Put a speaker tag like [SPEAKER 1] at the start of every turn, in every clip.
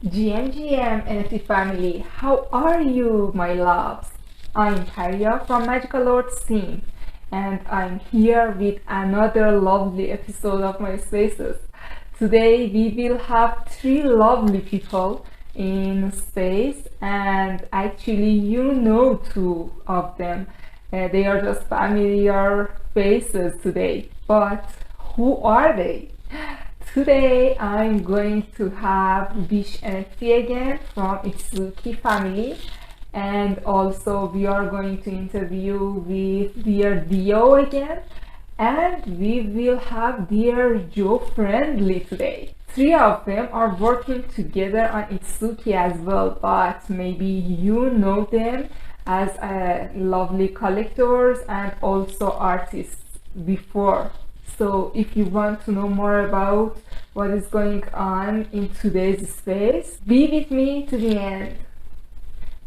[SPEAKER 1] GM NFT family, how are you, my loves? I'm Paria from MagicalOrds team, and I'm here with another lovely episode of my spaces. Today we will have three lovely people in space, and actually, you know two of them. They are just familiar faces today, but who are they? Today I'm going to have Vish and T again from Itsuki family, and also we are going to interview with dear Dio again, and we will have dear Joe Friendly today. Three of them are working together on Itsuki as well, but maybe you know them as lovely collectors and also artists before. So if you want to know more about what is going on in today's space, be with me to the end.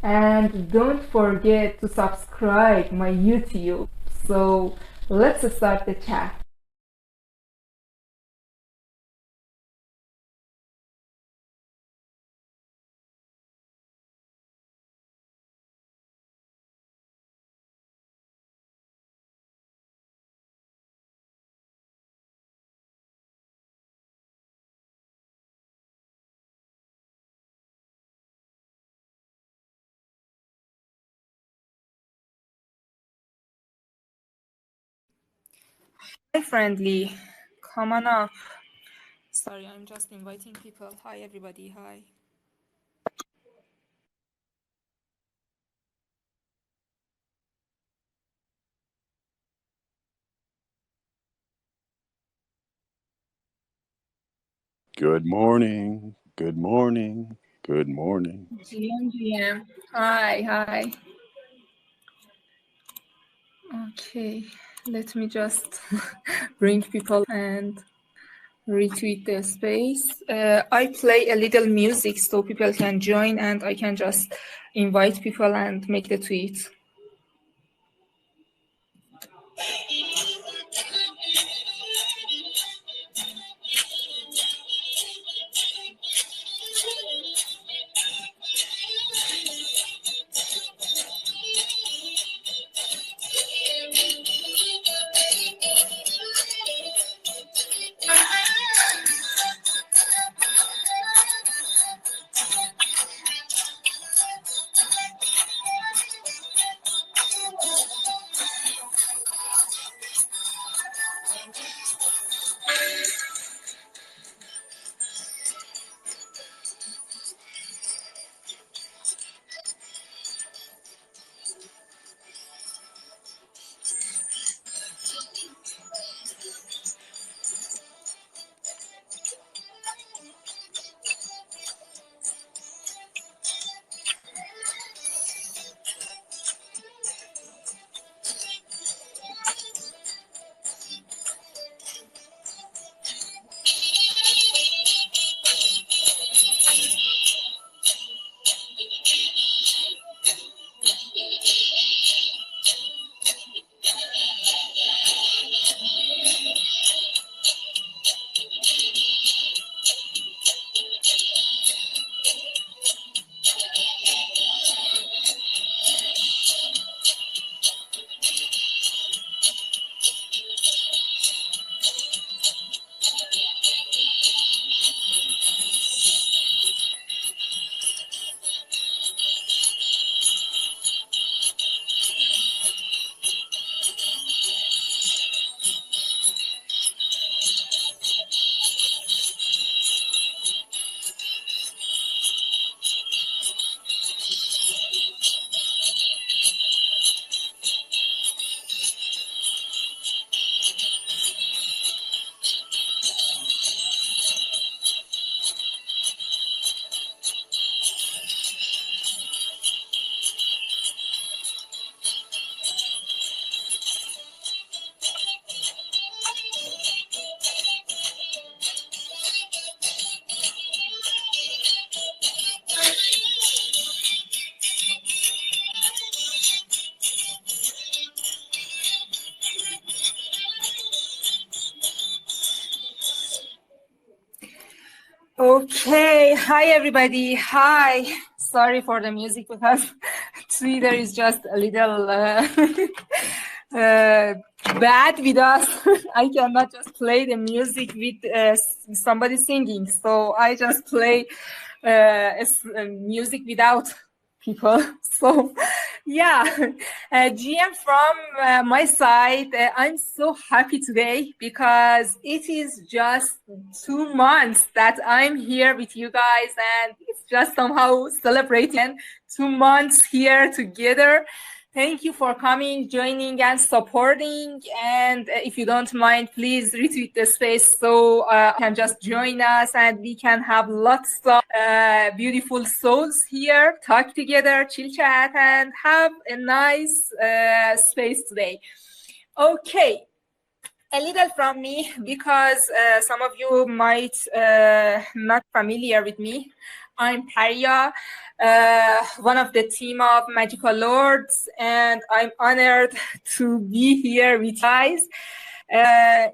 [SPEAKER 1] And don't forget to subscribe my YouTube. So let's start the chat. Hi, friendly. Come on up. Sorry, I'm just inviting people. Hi, everybody. Hi.
[SPEAKER 2] Good morning. Good morning. Good morning.
[SPEAKER 1] GM. Hi, hi. Okay, let me just bring people and retweet the space. I play a little music so people can join and I can just invite people and make the tweet. Hi everybody. Hi. Sorry for the music because Twitter is just a little bad with us. I cannot just play the music with somebody singing. So I just play music without people. So yeah, GM from my side, I'm so happy today because it is just 2 months that I'm here with you guys, and it's just somehow celebrating 2 months here together. Thank you for coming, joining, and supporting. And if you don't mind, please retweet the space so you can just join us and we can have lots of beautiful souls here, talk together, chill chat, and have a nice space today. Okay. A little from me because some of you might not familiar with me. I'm Paria, one of the team of Magical Lords, and I'm honored to be here with you guys.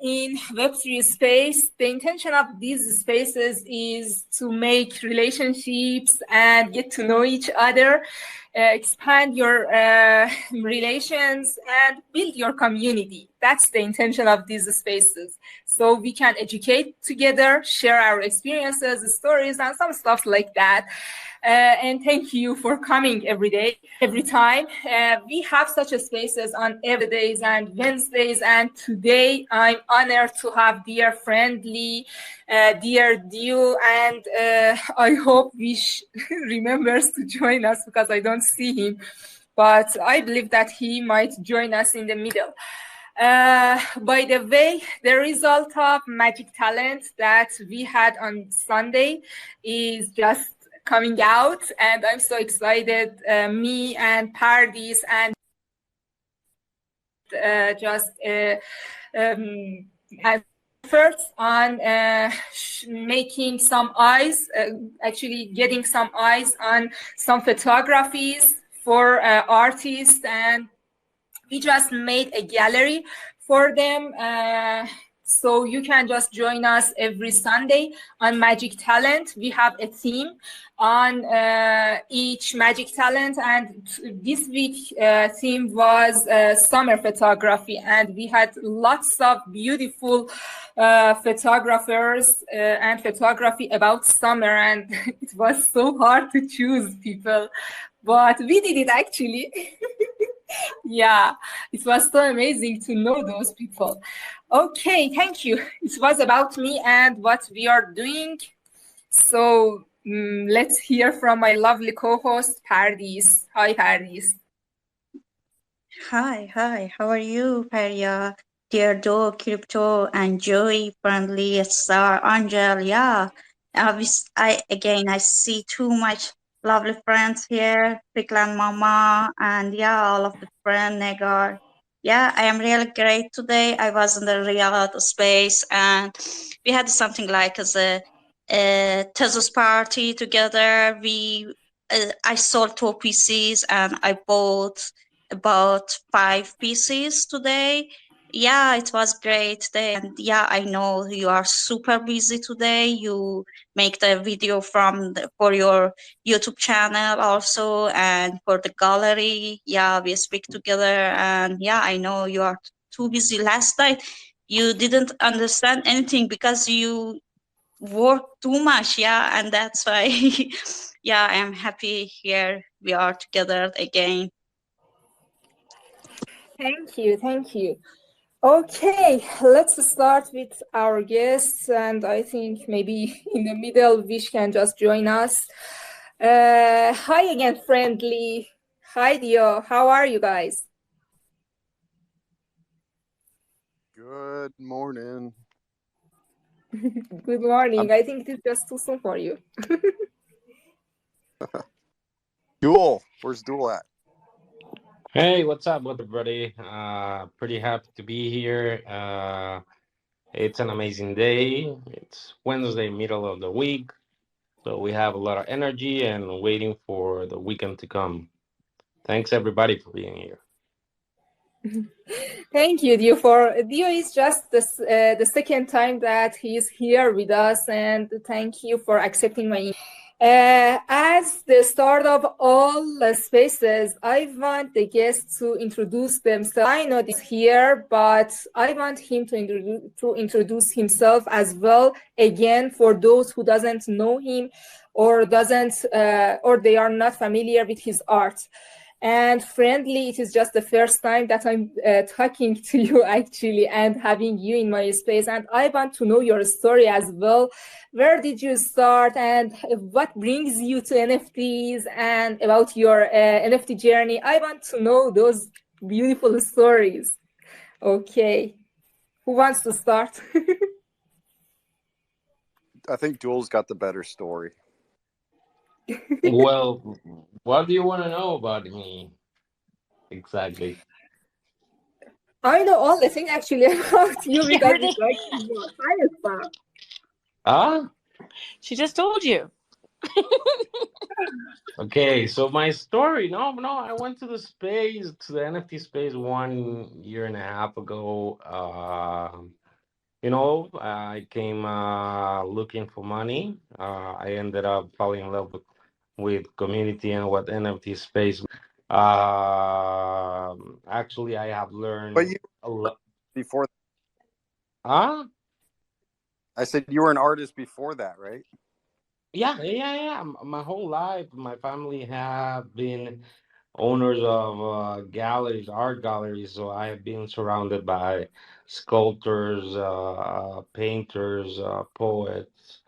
[SPEAKER 1] In Web3 space, the intention of these spaces is to make relationships and get to know each other, expand your relations, and build your community. That's the intention of these spaces. So we can educate together, share our experiences, stories, and some stuff like that. And thank you for coming every day, every time. We have such a spaces on every days and Wednesdays. And today I'm honored to have dear friendly, dear Dio, and I hope Vish remembers to join us because I don't see him. But I believe that he might join us in the middle. By the way, the result of Magic Talent that we had on Sunday is just coming out, and I'm so excited. Me and Pardis and efforts on making some eyes, actually getting some eyes on some photographies for artists, and we just made a gallery for them. So you can just join us every Sunday on Magic Talent. We have a theme on each Magic Talent, and this week theme was summer photography, and we had lots of beautiful photographers and photography about summer, and it was so hard to choose people, but we did it actually. Yeah, it was so amazing to know those people. Okay, thank you. It was about me and what we are doing. So let's hear from my lovely co-host, Pardis. Hi, Pardis.
[SPEAKER 3] Hi. How are you, Paria? Dear Joe, Crypto, and Joey, Friendly, Star, Angel. Yeah, I see too much lovely friends here, Piklan Mama, and yeah, all of the friend Negar. Yeah, I am really great today. I was in the real space, and we had something like as a Tezos party together. I sold 2 PCs and I bought about 5 pieces today. Yeah, it was great day. And yeah, I know you are super busy today. You make the video for your YouTube channel also and for the gallery. Yeah, we speak together, and yeah, I know you are too busy. Last night you didn't understand anything because you work too much. Yeah, and that's why yeah, I am happy here we are together again.
[SPEAKER 1] Thank you. Okay, let's start with our guests, and I think maybe in the middle, Vish can just join us. Hi again, Friendly. Hi, Dio. How are you guys?
[SPEAKER 2] Good morning.
[SPEAKER 1] Good morning. I think it is just too soon for you.
[SPEAKER 2] Duel. Where's Duel at?
[SPEAKER 4] Hey, what's up, everybody? Pretty happy to be here. It's an amazing day. It's Wednesday, middle of the week, so we have a lot of energy and waiting for the weekend to come. Thanks, everybody, for being here.
[SPEAKER 1] Thank you, Dio. Dio is just the second time that he is here with us, and thank you for accepting my. As the start of all spaces, I want the guests to introduce themselves. I know this here, but I want him to introduce himself as well. Again, for those who doesn't know him or doesn't or they are not familiar with his art. And friendly, it is just the first time that I'm talking to you actually and having you in my space. And I want to know your story as well. Where did you start and what brings you to NFTs and about your NFT journey? I want to know those beautiful stories. Okay. Who wants to start?
[SPEAKER 2] I think Duel's got the better story.
[SPEAKER 4] Well, what do you want to know about me exactly?
[SPEAKER 1] I know all the thing actually about you because it's like your science stuff.
[SPEAKER 4] Ah,
[SPEAKER 5] She just told you.
[SPEAKER 4] okay. So my story. No, no. I went to the space, to the NFT space 1 year and a half ago. I came looking for money. I ended up falling in love with community and what NFT space. Actually, I have
[SPEAKER 2] But
[SPEAKER 4] learned
[SPEAKER 2] you
[SPEAKER 4] a
[SPEAKER 2] were
[SPEAKER 4] lot.
[SPEAKER 2] before.
[SPEAKER 4] Ah,
[SPEAKER 2] I said you were an artist before that, right?
[SPEAKER 4] yeah, yeah, yeah. My whole life, my family have been owners of galleries, art galleries. So I have been surrounded by sculptors, painters, poets,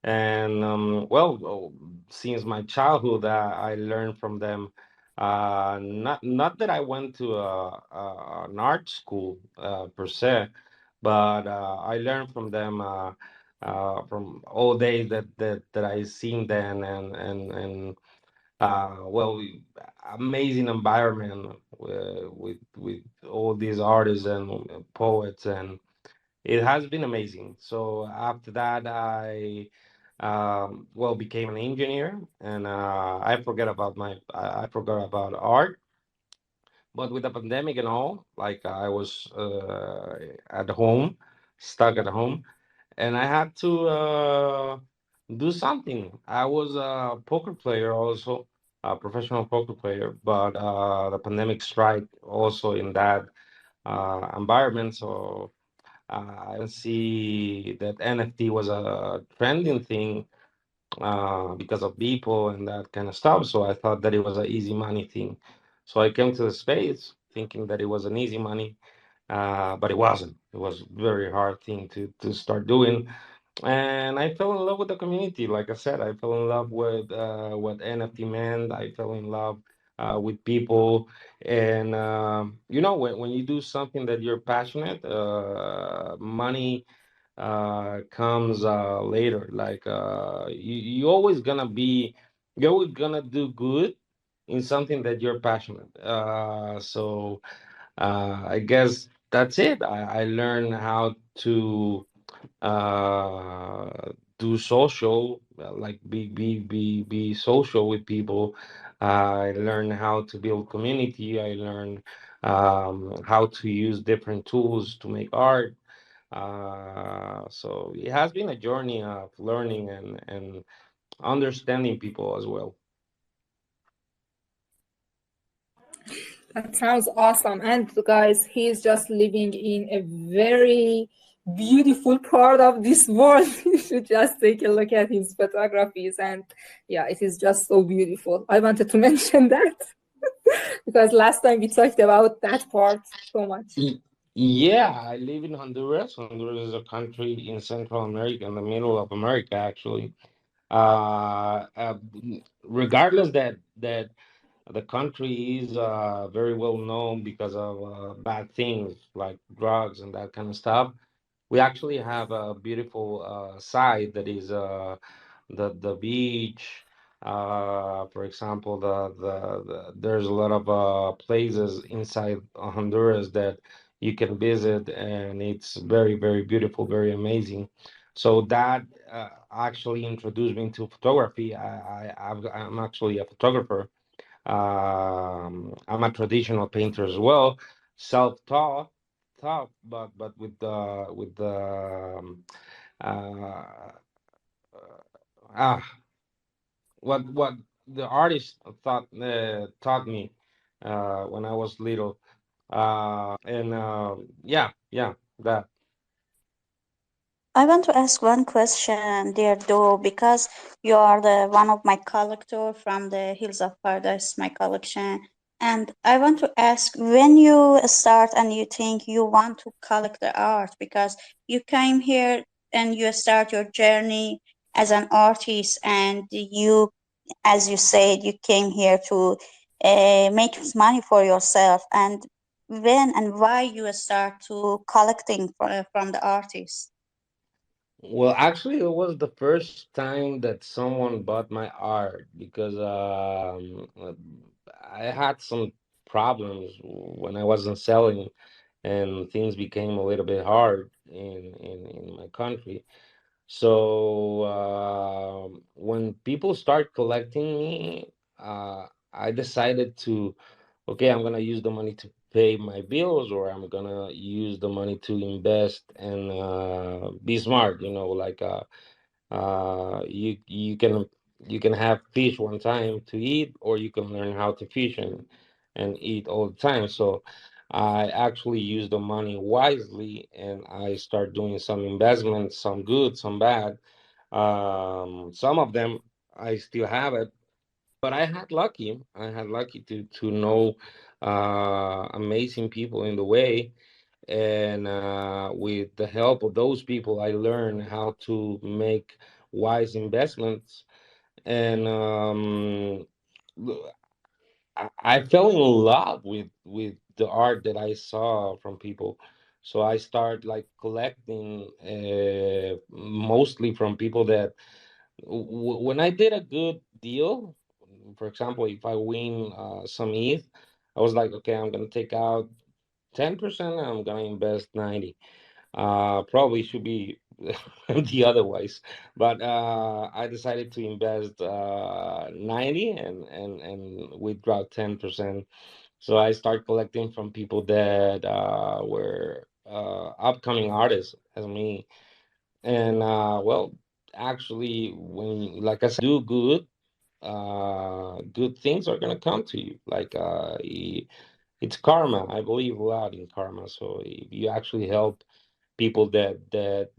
[SPEAKER 4] and since my childhood, I learned from them. Not that I went to an art school per se, but I learned from them. From all days that I seen then and amazing environment with all these artists and poets, and it has been amazing. So after that, I became an engineer, and I forgot about art. But with the pandemic and all, like I was at home, stuck at home, and I had to do something. I was a poker player also, a professional poker player, but the pandemic strike also in that environment. So I can see that NFT was a trending thing because of people and that kind of stuff. So I thought that it was an easy money thing. So I came to the space thinking that it was an easy money, but it wasn't. It was very hard thing to start doing, and I fell in love with the community. Like I said, I fell in love with what NFT meant. I fell in love with people, and when you do something that you're passionate, money comes later. Like you're always gonna do good in something that you're passionate. I guess that's it. I learned how to do social, like be social with people. I learned how to build community. I learned how to use different tools to make art. So it has been a journey of learning and understanding people as well.
[SPEAKER 1] That sounds awesome. And guys, he's just living in a very beautiful part of this world. You should just take a look at his photographies. And yeah, it is just so beautiful. I wanted to mention that because last time we talked about that part so much.
[SPEAKER 4] Yeah, I live in Honduras. Honduras is a country in Central America, in the middle of America, actually. Uh, uh, Regardless that the country is very well known because of bad things like drugs and that kind of stuff. We actually have a beautiful side that is the beach. For example, there's a lot of places inside Honduras that you can visit, and it's very, very beautiful, very amazing. So that actually introduced me to photography. I'm actually a photographer. I'm a traditional painter as well, self-taught, but uh, uh, what the artist taught me when I was little. And yeah, that.
[SPEAKER 3] I want to ask one question, dear Do, because you are the one of my collector from the Hills of Paradise, my collection. And I want to ask when you start and you think you want to collect the art, because you came here and you start your journey as an artist, and you, as you said, you came here to make money for yourself. And when and why you start to collecting from the artists?
[SPEAKER 4] Well, actually, it was the first time that someone bought my art because I had some problems when I wasn't selling, and things became a little bit hard in my country. So when people start collecting me, I decided to, okay, I'm gonna use the money to pay my bills, or I'm gonna use the money to invest and be smart. Like you can have fish one time to eat, or you can learn how to fish and eat all the time. So I actually use the money wisely, and I start doing some investments, some good, some bad. Some of them I still have it, but I had lucky. I had lucky to know amazing people in the way, and with the help of those people, I learned how to make wise investments. And I fell in love with the art that I saw from people. So I start like collecting mostly from people that when I did a good deal. For example, if I win some ETH, I was like, okay, I'm gonna take out 10%, and I'm gonna invest 90. Probably should be the otherwise, but I decided to invest 90 and withdraw 10%. So I start collecting from people that were upcoming artists as me. And well, actually, when, like I said, do good, good things are gonna come to you. Like it's karma. I believe a lot in karma. So if you actually help people that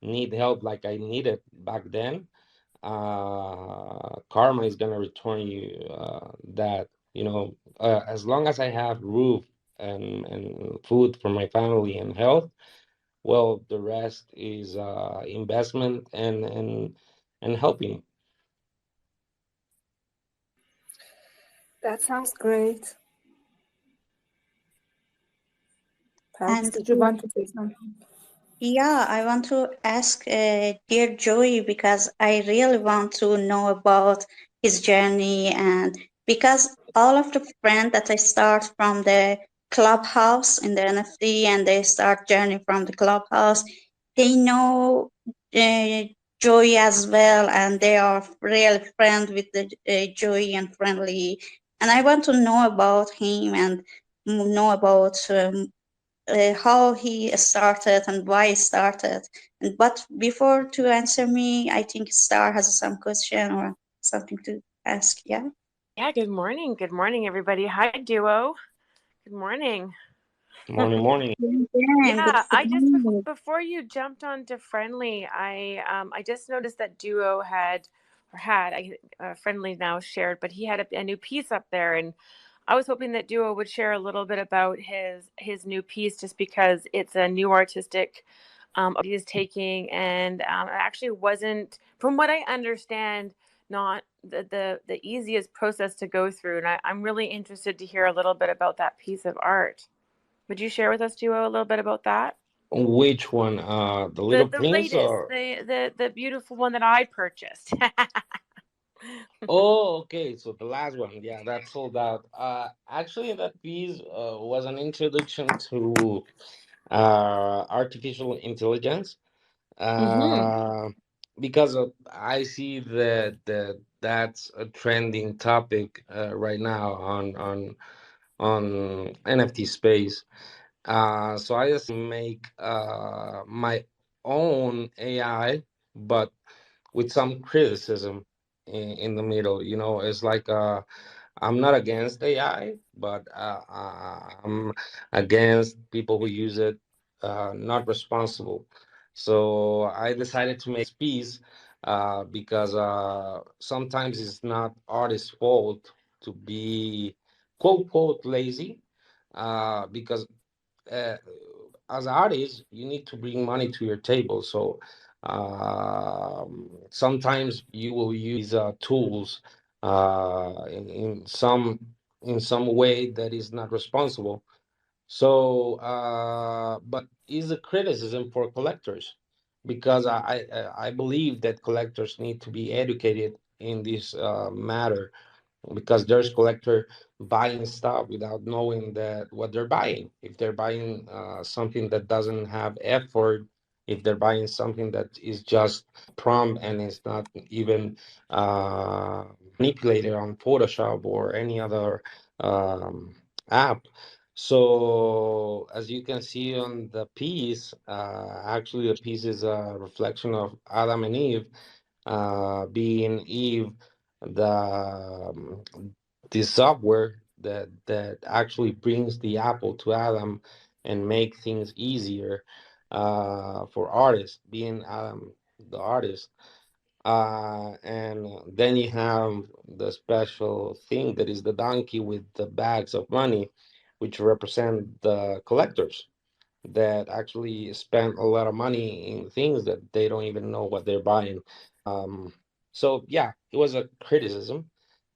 [SPEAKER 4] need help, like I needed back then, karma is gonna return you that. As long as I have roof and food for my family and health, well, the rest is investment and helping.
[SPEAKER 1] That sounds great. Perhaps
[SPEAKER 3] And
[SPEAKER 1] did you want to say something?
[SPEAKER 3] yeah, I want to ask dear Joey, because I really want to know about his journey, and because all of the friends that I start from the clubhouse in the NFT, and they start journey from the clubhouse, they know uh, Joey as well, and they are real friend with the Joey and friendly. And I want to know about him and know about how he started and why he started. But before to answer me, I think Star has some question or something to ask. Yeah.
[SPEAKER 5] Yeah, good morning. Good morning, everybody. Hi, Duo. Good morning.
[SPEAKER 4] Morning, morning.
[SPEAKER 3] Yeah, good
[SPEAKER 5] Yeah, I just
[SPEAKER 3] morning.
[SPEAKER 5] before you jumped on to Friendly, I just noticed that Duo had Friendly now shared, but he had a new piece up there, and I was hoping that Duo would share a little bit about his new piece, just because it's a new artistic he is taking, and it actually wasn't, from what I understand, not the easiest process to go through, and I'm really interested to hear a little bit about that piece of art. Would you share with us, Duo, a little bit about that?
[SPEAKER 4] Which one? The
[SPEAKER 5] The
[SPEAKER 4] Little
[SPEAKER 5] the
[SPEAKER 4] Prince
[SPEAKER 5] latest,
[SPEAKER 4] or?
[SPEAKER 5] the beautiful one that I purchased.
[SPEAKER 4] Oh, okay. So the last one, yeah, that sold out. Actually, that piece was an introduction to artificial intelligence.
[SPEAKER 5] Mm-hmm.
[SPEAKER 4] Uh, because I see that's a trending topic right now on NFT space. So I just make my own AI, but with some criticism. in the middle. It's like I'm not against AI, but I'm against people who use it not responsible. So I decided to make piece because sometimes it's not artist's fault to be quote quote lazy, because uh, as an artist you need to bring money to your table. So sometimes you will use tools in some way that is not responsible. So but is a criticism for collectors, because I believe that collectors need to be educated in this matter, because there's collector buying stuff without knowing that what they're buying. If they're buying something that doesn't have effort, if they're buying something that is just prompt and is not even uh, manipulated on Photoshop or any other um, app. So as you can see on the piece, actually the piece is a reflection of Adam and Eve, being Eve, the the software that actually brings the apple to Adam and make things easier for artists, being Adam the artist. And then you have the special thing that is the donkey with the bags of money, which represent the collectors that actually spend a lot of money in things that they don't even know what they're buying. So yeah, it was a criticism,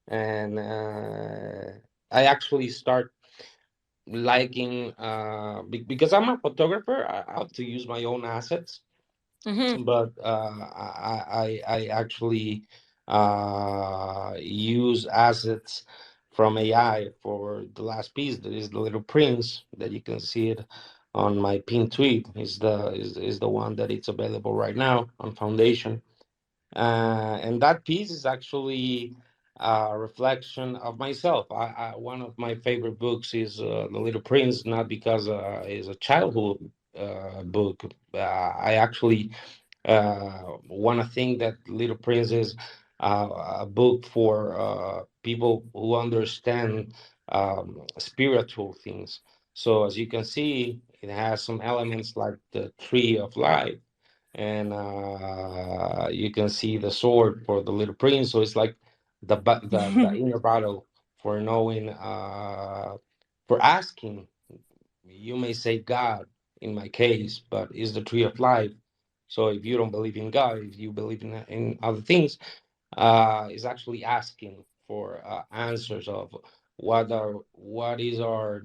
[SPEAKER 4] and I actually start liking because I'm a photographer. I have to use my own assets, but I actually use assets from AI for the last piece. That is the little prince that you can see it on my pin tweet. Is the one that it's available right now on Foundation. And that piece is actually a reflection of myself. One of my favorite books is The Little Prince, not because it's a childhood book. I actually want to think that Little Prince is a book for people who understand spiritual things. So as you can see, it has some elements like the tree of life, and you can see the sword for the Little Prince. So it's like the inner battle for knowing, for asking. You may say God in my case, but it's the tree of life. So if you don't believe in God, if you believe in other things, is actually asking for answers of what is our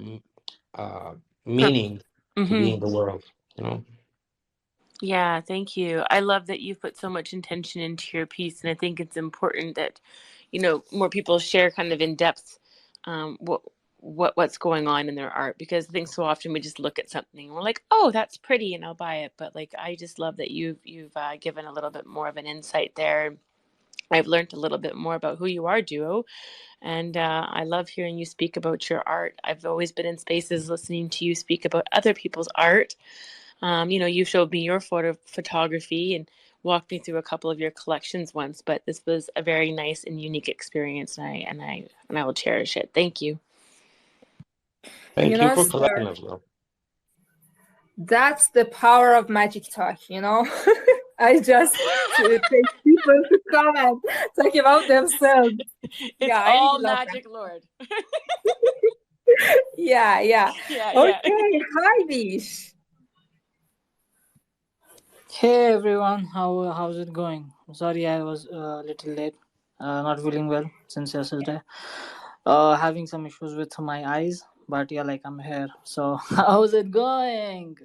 [SPEAKER 4] meaning to be in the world. You know.
[SPEAKER 5] Yeah, thank you. I love that you've put so much intention into your piece, and I think it's important that, more people share kind of in depth what what's going on in their art, because I think so often we just look at something and we're like, oh, that's pretty, and I'll buy it. But like, I just love that you've given a little bit more of an insight there. I've learned a little bit more about who you are, Duo, and I love hearing you speak about your art. I've always been in spaces listening to you speak about other people's art. You showed me your photography and walked me through a couple of your collections once, but this was a very nice and unique experience, and I will cherish it. Thank you.
[SPEAKER 4] Thank you for
[SPEAKER 1] Sir,
[SPEAKER 4] collecting as well.
[SPEAKER 1] that's the power of MagicTalk. I just take people to come and talk about themselves.
[SPEAKER 5] It's
[SPEAKER 1] I
[SPEAKER 5] all
[SPEAKER 1] really love that.
[SPEAKER 5] Magic Lord.
[SPEAKER 1] Yeah.
[SPEAKER 5] Yeah.
[SPEAKER 1] Okay, hi, Vish.
[SPEAKER 6] Hey everyone, how's it going? Sorry I was a little late. Not feeling well since yesterday. Having some issues with my eyes, but yeah, like I'm here. So how's it going?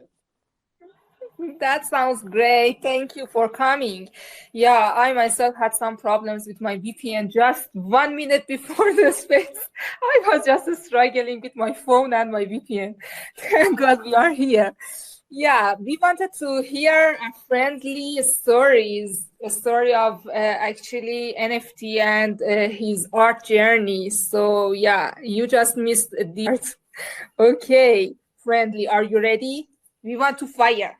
[SPEAKER 1] That sounds great. Thank you for coming. Yeah, I myself had some problems with my VPN just 1 minute before the space. I was just struggling with my phone and my VPN. Thank God we are here. Yeah, we wanted to hear a friendly a story of actually NFT and his art journey. So yeah, you just missed the art. Okay, friendly, are you ready? We want to fire.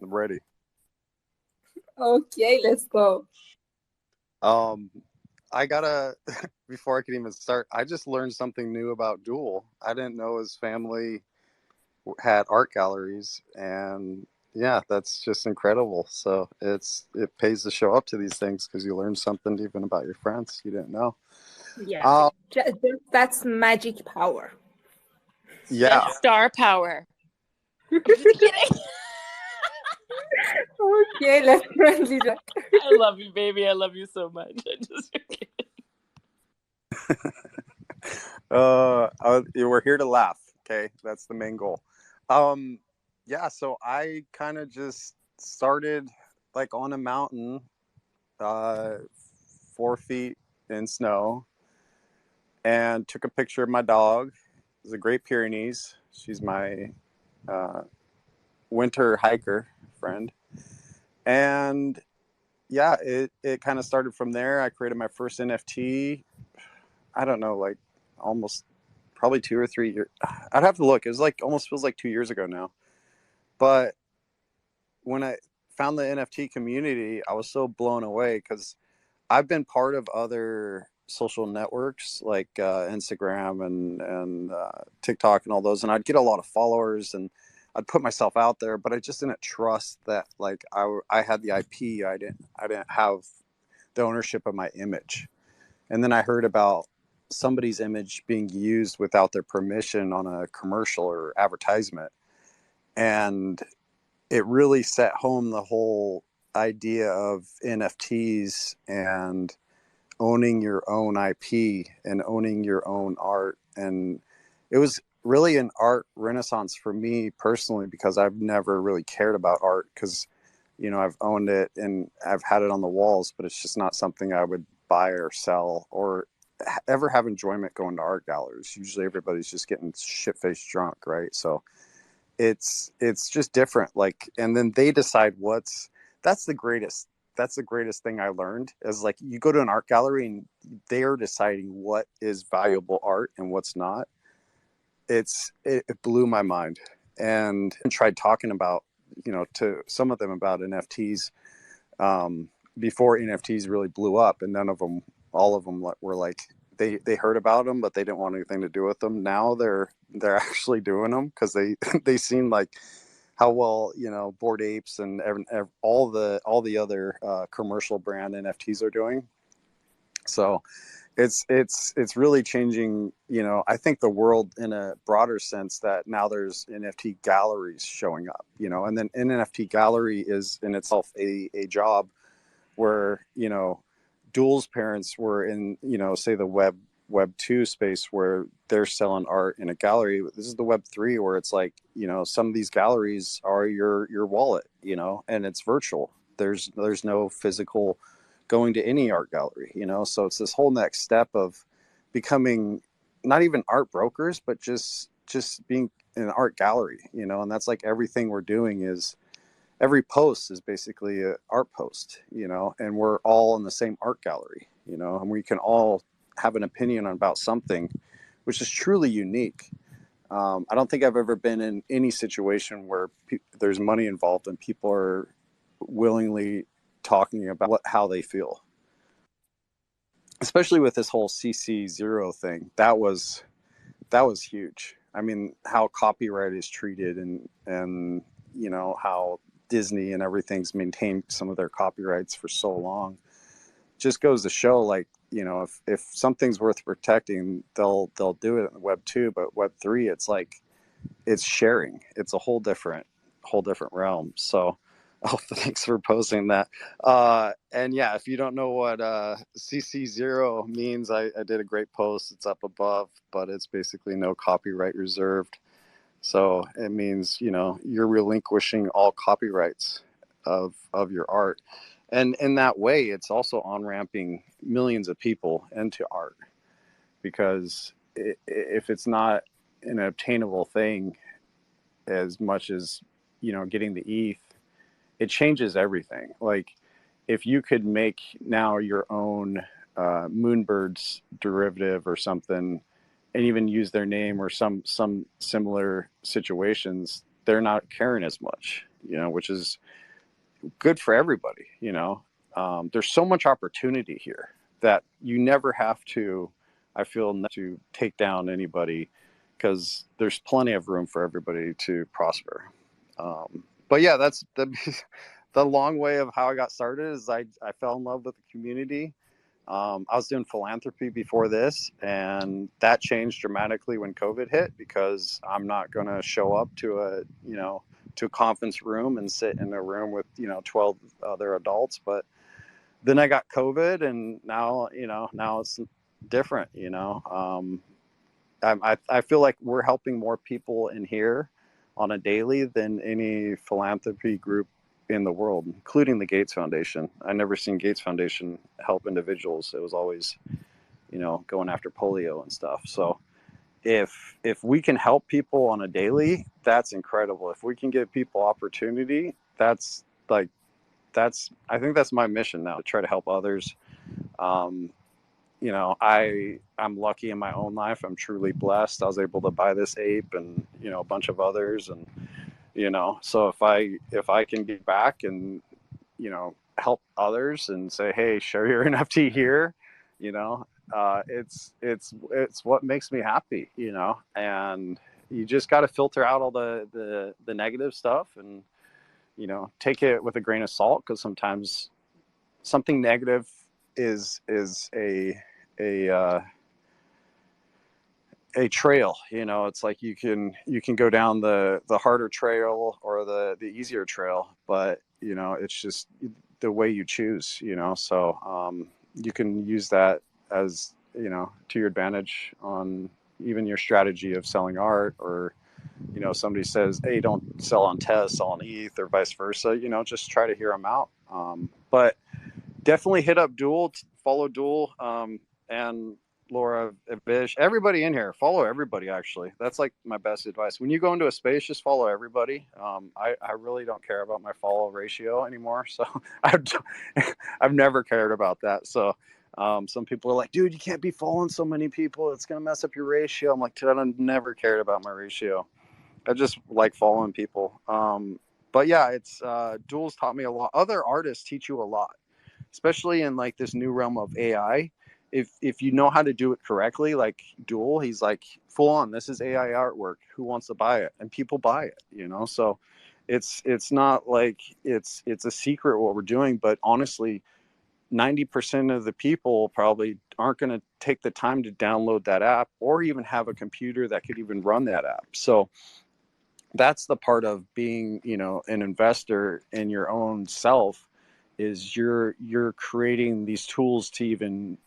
[SPEAKER 2] I'm ready.
[SPEAKER 1] Okay, let's go.
[SPEAKER 2] Um, I gotta before I can even start, I just learned something new about Duel. I didn't know his family had art galleries, and yeah, that's just incredible. So it pays to show up to these things because you learn something even about your friends you didn't know.
[SPEAKER 1] Yeah,
[SPEAKER 2] Um,
[SPEAKER 1] that's magic power.
[SPEAKER 2] yeah.
[SPEAKER 5] That's star power. I'm just kidding.
[SPEAKER 1] Okay, let's friendly Jack.
[SPEAKER 5] I love you, baby. I love you so much.
[SPEAKER 2] We're here to laugh. Okay, that's the main goal. Um, yeah. So I kind of just started like on a mountain, uh, 4 feet in snow, and took a picture of my dog. It was a Great Pyrenees. She's my uh, winter hiker friend, and yeah, it kind of started from there. I created my first NFT. I don't know, like almost probably 2 or 3 years. I'd have to look. It was like almost feels like 2 years ago now. But when I found the NFT community, I was so blown away because I've been part of other social networks like Instagram and TikTok and all those, and I'd get a lot of followers and I'd put myself out there, but I just didn't trust that like I had the IP. I didn't have the ownership of my image. And then I heard about somebody's image being used without their permission on a commercial or advertisement. And it really set home the whole idea of NFTs and owning your own IP and owning your own art. And it was really an art renaissance for me personally because I've never really cared about art because, I've owned it and I've had it on the walls, but it's just not something I would buy or sell or ever have enjoyment going to art galleries. Usually everybody's just getting shit-faced drunk, right? So it's just different. Like, and then they decide that's the greatest thing I learned is like you go to an art gallery and they're deciding what is valuable art and what's not. It blew my mind, and tried talking about to some of them about NFTs before NFTs really blew up, and all of them were like they heard about them, but they didn't want anything to do with them. Now they're actually doing them because they seem like how well Bored Apes and all the other commercial brand NFTs are doing. So it's really changing. I think the world in a broader sense that now there's NFT galleries showing up. And then an NFT gallery is in itself a job where Duel's parents were in say the web 2 space where they're selling art in a gallery. This is the web 3 where it's like some of these galleries are your wallet, and it's virtual. There's no physical going to any art gallery, so it's this whole next step of becoming not even art brokers but just being in an art gallery, and that's like everything we're doing is every post is basically an art post, and we're all in the same art gallery, and we can all have an opinion about something, which is truly unique. I don't think I've ever been in any situation where there's money involved and people are willingly talking about how they feel, especially with this whole CC0 thing. That was huge. I mean, how copyright is treated and how Disney and everything's maintained some of their copyrights for so long just goes to show, like, if something's worth protecting, they'll do it in web 2, but web 3 it's like it's sharing. It's a whole different realm. So oh, thanks for posting that. And yeah, if you don't know what CC0 means, I did a great post. It's up above, but it's basically no copyright reserved. So it means, you're relinquishing all copyrights of your art. And in that way, it's also on-ramping millions of people into art, because if it's not an obtainable thing as much as, getting the ETH, it changes everything. Like, if you could make now your own Moonbirds derivative or something, and even use their name or some similar situations, they're not caring as much, which is good for everybody, there's so much opportunity here that you never have to, I feel, to take down anybody, because there's plenty of room for everybody to prosper. But yeah, that's the long way of how I got started. Is I fell in love with the community. I was doing philanthropy before this, and that changed dramatically when COVID hit, because I'm not going to show up to a conference room and sit in a room with 12 other adults. But then I got COVID, and now it's different. I feel like we're helping more people in here on a daily than any philanthropy group in the world, including the Gates Foundation. I never seen Gates Foundation help individuals. It was always, going after polio and stuff. So if we can help people on a daily, that's incredible. If we can give people opportunity, I think that's my mission now, to try to help others. I'm lucky in my own life. I'm truly blessed. I was able to buy this ape and, a bunch of others. And, so if I can give back and, help others and say, hey, share your NFT here, it's what makes me happy, and you just got to filter out all the negative stuff and, take it with a grain of salt, because sometimes something negative is a trail. It's like you can go down the harder trail or the easier trail, but it's just the way you choose. So you can use that as to your advantage on even your strategy of selling art, or somebody says, hey, don't sell on Tez, sell on ETH, or vice versa. Just try to hear them out. But definitely hit up Duel, follow Duel, and Laura, Vish, everybody in here. Follow everybody, actually. That's like my best advice. When you go into a space, just follow everybody. I really don't care about my follow ratio anymore. So I've never cared about that. So some people are like, dude, you can't be following so many people. It's going to mess up your ratio. I'm like, dude, I've never cared about my ratio. I just like following people. But yeah, it's Duel's taught me a lot. Other artists teach you a lot, especially in like this new realm of AI. If you know how to do it correctly, like Duel, he's like, full on, this is AI artwork. Who wants to buy it? And people buy it, So it's not like it's a secret what we're doing, but honestly, 90% of the people probably aren't going to take the time to download that app or even have a computer that could even run that app. So that's the part of being, an investor in your own self, is you're creating these tools to even,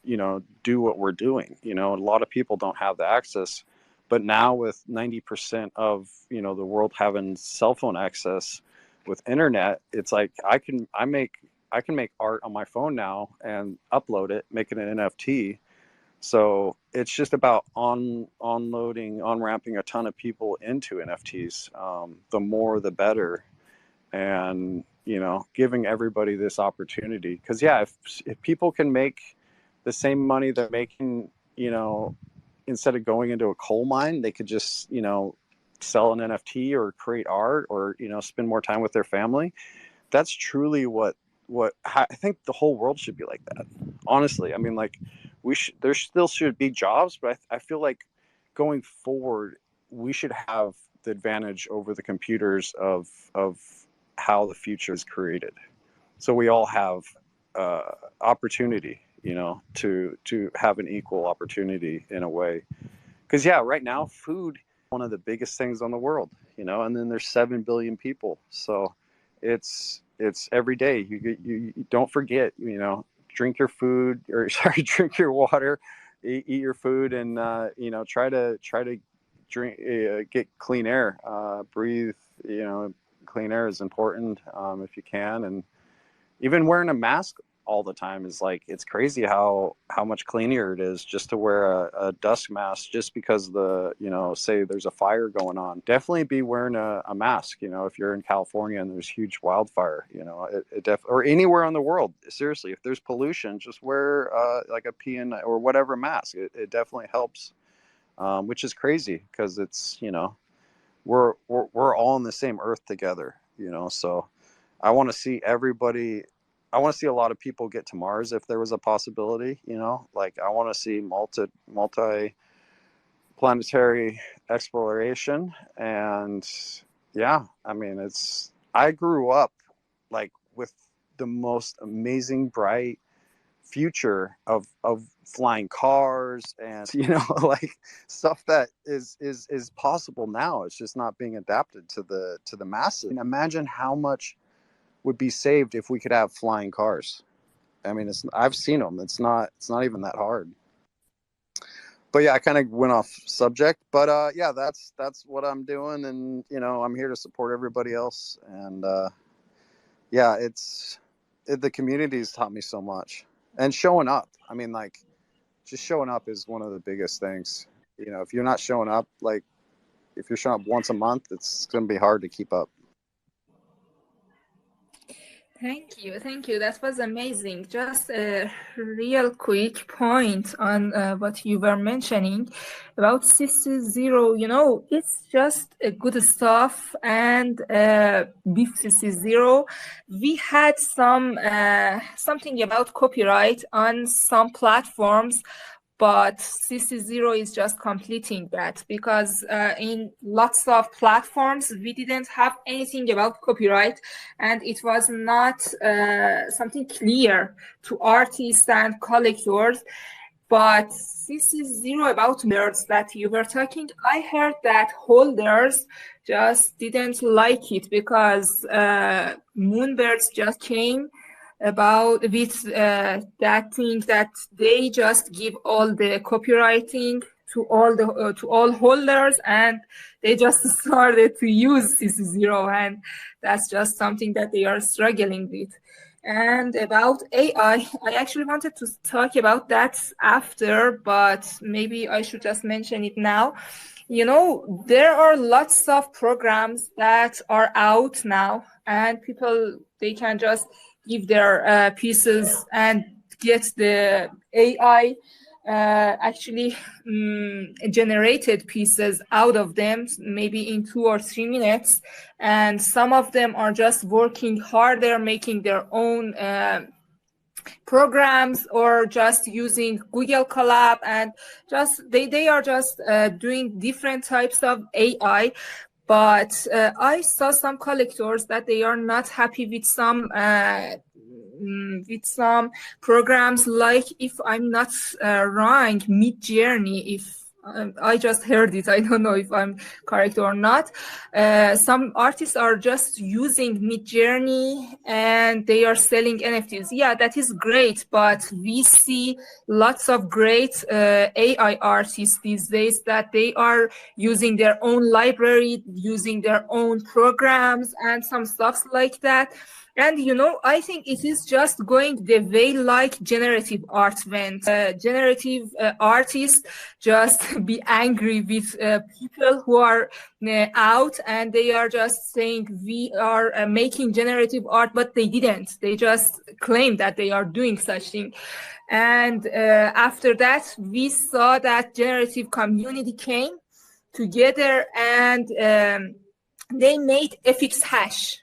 [SPEAKER 2] do what we're doing. A lot of people don't have the access, but now with 90% of, the world having cell phone access with internet, it's like I can make art on my phone now and upload it, make it an NFT. So it's just about on-ramping a ton of people into NFTs. The more, the better. And, giving everybody this opportunity. Because, yeah, if people can make the same money they're making, instead of going into a coal mine, they could just, sell an NFT or create art or, spend more time with their family. That's truly what I think the whole world should be like that. Honestly, I mean, like, there still should be jobs, but I feel like going forward, we should have the advantage over the computers of how the future is created. So we all have opportunity, to have an equal opportunity in a way. Because yeah, right now, food one of the biggest things on the world, and then there's 7 billion people. So it's every day. You don't forget, drink your food, or sorry, drink your water, eat your food, and try to drink, get clean air, breathe. Clean air is important if you can, and even wearing a mask all the time is like, it's crazy how much cleaner it is just to wear a dust mask, just because say there's a fire going on. Definitely be wearing a mask, if you're in California and there's huge wildfire, or anywhere in the world. Seriously, if there's pollution, just wear like a PN or whatever mask. It definitely helps, which is crazy, because it's, we're all on the same earth together, so I want to see everybody I want to see a lot of people get to Mars if there was a possibility. Like I want to see multi planetary exploration. And yeah, I mean, I grew up like with the most amazing bright future of flying cars and like stuff that is possible now. It's just not being adapted to the masses. And imagine how much would be saved if we could have flying cars. I mean, I've seen them. It's not even that hard. But yeah, I kind of went off subject, but yeah, that's what I'm doing. And I'm here to support everybody else. And yeah, the community's taught me so much. And showing up, I mean, like, just showing up is one of the biggest things. If you're not showing up, like, if you're showing up once a month, it's going to be hard to keep up.
[SPEAKER 1] Thank you. That was amazing. Just a real quick point on what you were mentioning about CC0. It's just a good stuff. And with CC0, we had something about copyright on some platforms. But CC0 is just completing that, because in lots of platforms, we didn't have anything about copyright, and it was not something clear to artists and collectors. But CC0 about holders that you were talking, I heard that holders just didn't like it because Moonbirds just came with that thing that they just give all the copywriting to all holders, and they just started to use CC0, and that's just something that they are struggling with. And about AI, I actually wanted to talk about that after, but maybe I should just mention it now. There are lots of programs that are out now, and people, they can just give their pieces and get the AI actually generated pieces out of them, maybe in 2 or 3 minutes. And some of them are just working harder, making their own programs, or just using Google Colab, and just they are just doing different types of AI. But I saw some collectors that they are not happy with some programs, like, if I'm not wrong, Midjourney. If I just heard it, I don't know if I'm correct or not. Some artists are just using Midjourney and they are selling NFTs. Yeah, that is great, but we see lots of great AI artists these days that they are using their own library, using their own programs and some stuff like that. And I think it is just going the way like generative art went. Generative artists just be angry with people who are out, and they are just saying we are making generative art, but they didn't. They just claim that they are doing such thing. And after that, we saw that generative community came together, and they made FX hash.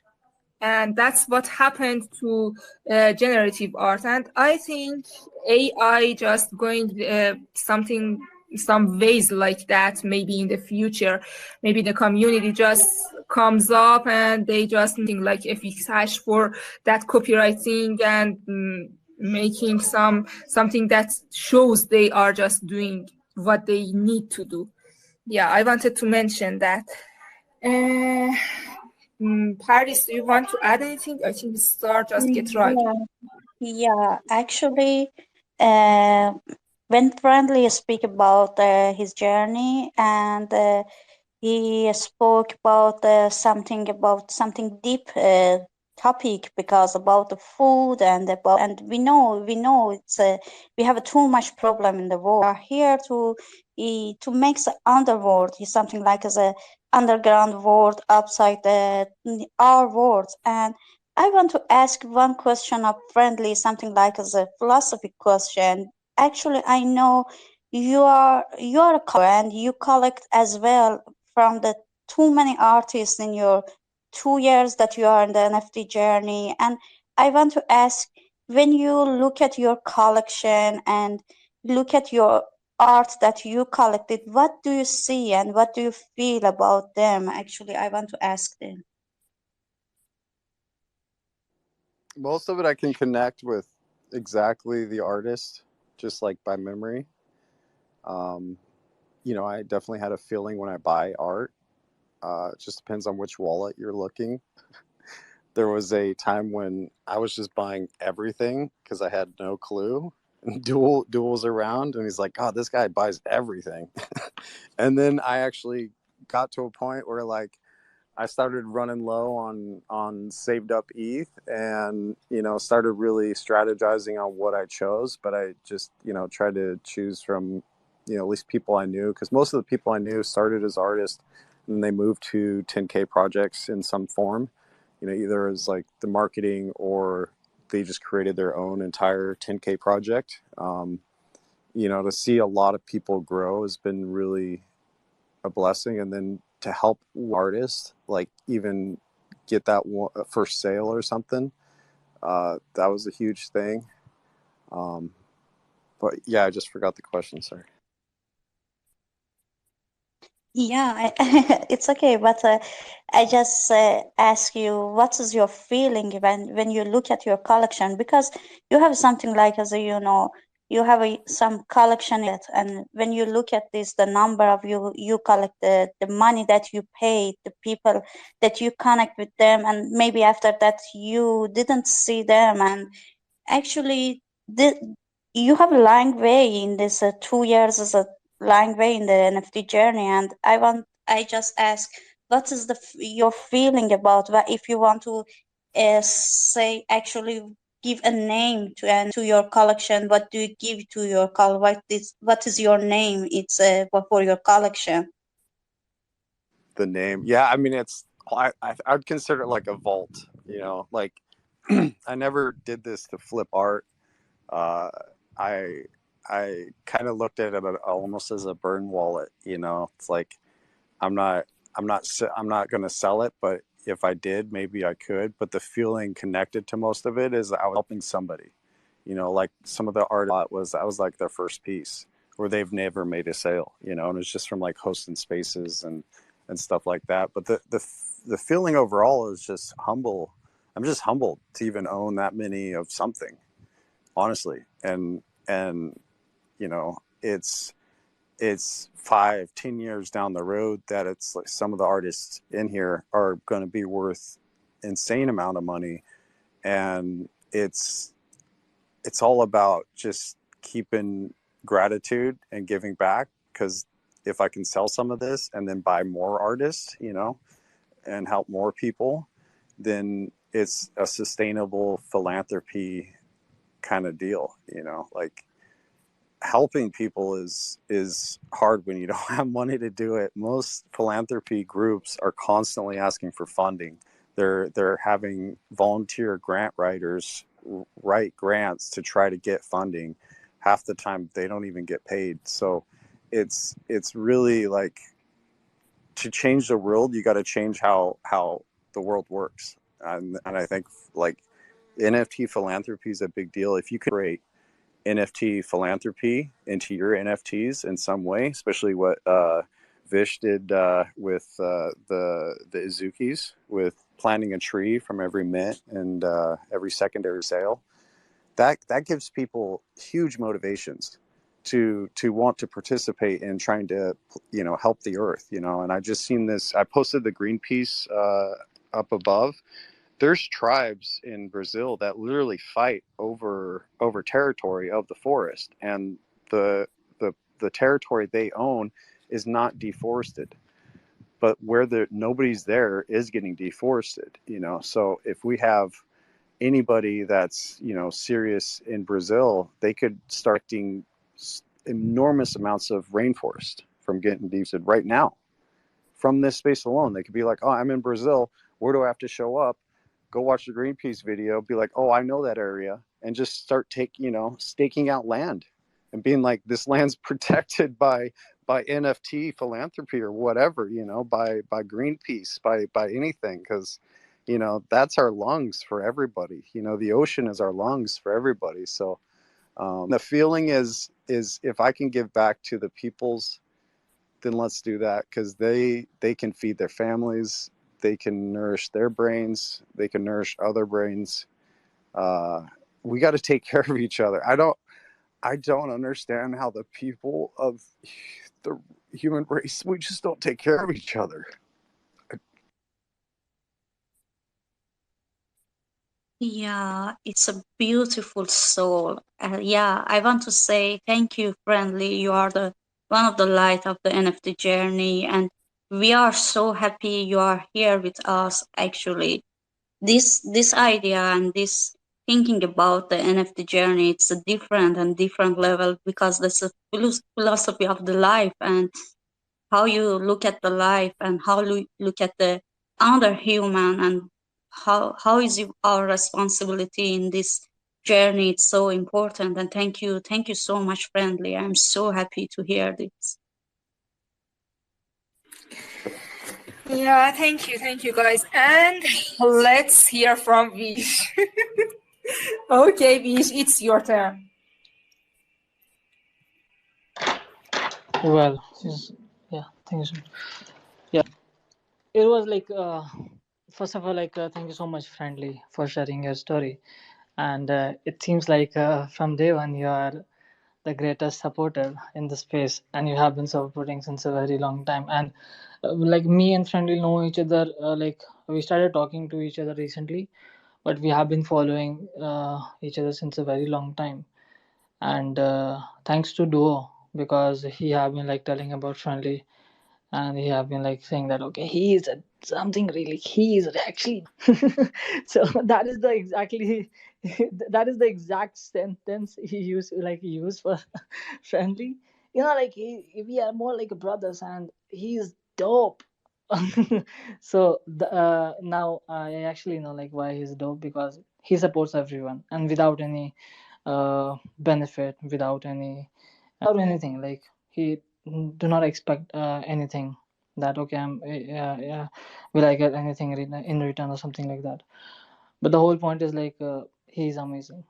[SPEAKER 1] And that's what happened to generative art. And I think AI just going some ways like that, maybe in the future. Maybe the community just comes up and they just think like FX hash for that copywriting, and making something that shows they are just doing what they need to do. Yeah, I wanted to mention that. Paris, do you want to add anything? I think the star just get right.
[SPEAKER 3] Yeah, actually, when Friendly speak about his journey, and he spoke about something deep topic, because about the food, and we know it's we have too much problem in the world. We are here to make the underworld something like as a underground world outside our world. And I want to ask one question of Friendly, something like as a philosophy question. Actually, I know you are a collector, and you collect as well from the too many artists in your 2 years that you are in the NFT journey. And I want to ask, when you look at your collection and look at your art that you collected, what do you see and what do you feel about them? Actually, I want to ask them.
[SPEAKER 2] Most of it I can connect with exactly the artist, just like by memory. Um, I definitely had a feeling when I buy art. It just depends on which wallet you're looking. There was a time when I was just buying everything because I had no clue. And Duel's around, and he's like, "God, this guy buys everything." And then I actually got to a point where like I started running low on saved up ETH, and started really strategizing on what I chose. But I just tried to choose from at least people I knew, because most of the people I knew started as artists and they moved to 10K projects in some form. Either as like the marketing, or they just created their own entire 10K project. To see a lot of people grow has been really a blessing, and then to help artists like even get that first sale or something, that was a huge thing. But yeah, I just forgot the question. Sorry.
[SPEAKER 3] Yeah, it's okay, but I just ask you, what is your feeling when you look at your collection? Because you have something like, as you have some collection yet, and when you look at this, the number of you collect, the money that you pay, the people that you connect with them, and maybe after that you didn't see them, and actually, you have a long way in this 2 years is a long way in the NFT journey, and I just ask, what is your feeling about what if you want to say actually give a name to your collection? What do you give to your what is your name? It's for your collection.
[SPEAKER 2] The name, yeah, I mean, I'd consider it like a vault. Like I never did this to flip art. uh, I I kind of looked at it almost as a burn wallet. It's like I'm not I'm not going to sell it, but if I did, maybe I could. But the feeling connected to most of it is I was helping somebody. Like some of the art I was like their first piece, where they've never made a sale. And it's just from like hosting spaces and stuff like that. But the feeling overall is just humble. I'm just humbled to even own that many of something, honestly. And it's 5-10 years down the road that it's like some of the artists in here are going to be worth insane amount of money. And it's all about just keeping gratitude and giving back, because if I can sell some of this and then buy more artists, and help more people, then it's a sustainable philanthropy kind of deal. Like helping people is hard when you don't have money to do it. Most philanthropy groups are constantly asking for funding. They're having volunteer grant writers write grants to try to get funding. Half the time they don't even get paid. So it's really like, to change the world, you got to change how the world works. And I think like NFT philanthropy is a big deal. If you could create NFT philanthropy into your NFTs in some way, especially what Vish did with the Izukis, with planting a tree from every mint and every secondary sale. That gives people huge motivations to want to participate in trying to help the earth. And I just seen this. I posted the Greenpeace up above. There's tribes in Brazil that literally fight over territory of the forest, and the the territory they own is not deforested, but where nobody's there is getting deforested. So if we have anybody that's serious in Brazil, they could start getting enormous amounts of rainforest from getting deforested right now. From this space alone, they could be like, "Oh, I'm in Brazil. Where do I have to show up?" Go watch the Greenpeace video, be like, "Oh, I know that area," and just start staking out land and being like, "This land's protected by NFT philanthropy or whatever, by Greenpeace, by anything," because that's our lungs for everybody. The ocean is our lungs for everybody. So the feeling is if I can give back to the peoples, then let's do that, because they can feed their families, they can nourish their brains, they can nourish other brains. We got to take care of each other. I don't understand how the people of the human race, we just don't take care of each other.
[SPEAKER 3] Yeah, it's a beautiful soul. Yeah, I want to say thank you, Friendly. You are the one of the light of the NFT journey, and we are so happy you are here with us. Actually, this idea and this thinking about the NFT journey, it's a different level, because that's a philosophy of the life, and how you look at the life, and how you look at the other human, and how is our responsibility in this journey. It's so important. And thank you so much, Friendly. I'm so happy to hear this.
[SPEAKER 1] Yeah, thank you guys. And let's hear from Vish. Okay, Vish, it's your turn.
[SPEAKER 6] Well, yeah, thank you so much. Yeah, it was like first of all, like thank you so much, Friendly, for sharing your story. And it seems like from day one you are the greatest supporter in the space, and you have been supporting since a very long time. And like me and Friendly know each other, like we started talking to each other recently, but we have been following each other since a very long time. And thanks to Duo, because he have been like telling about Friendly, and he have been like saying that okay, he is something really, he is actually so that is the exactly that is the exact sentence he used for Friendly. Like we are more like brothers, and he's dope. So now I actually know like why he's dope, because he supports everyone, and without any benefit, without anything. Like he do not expect anything, that okay, yeah, will I get anything in return or something like that. But the whole point is like he's amazing.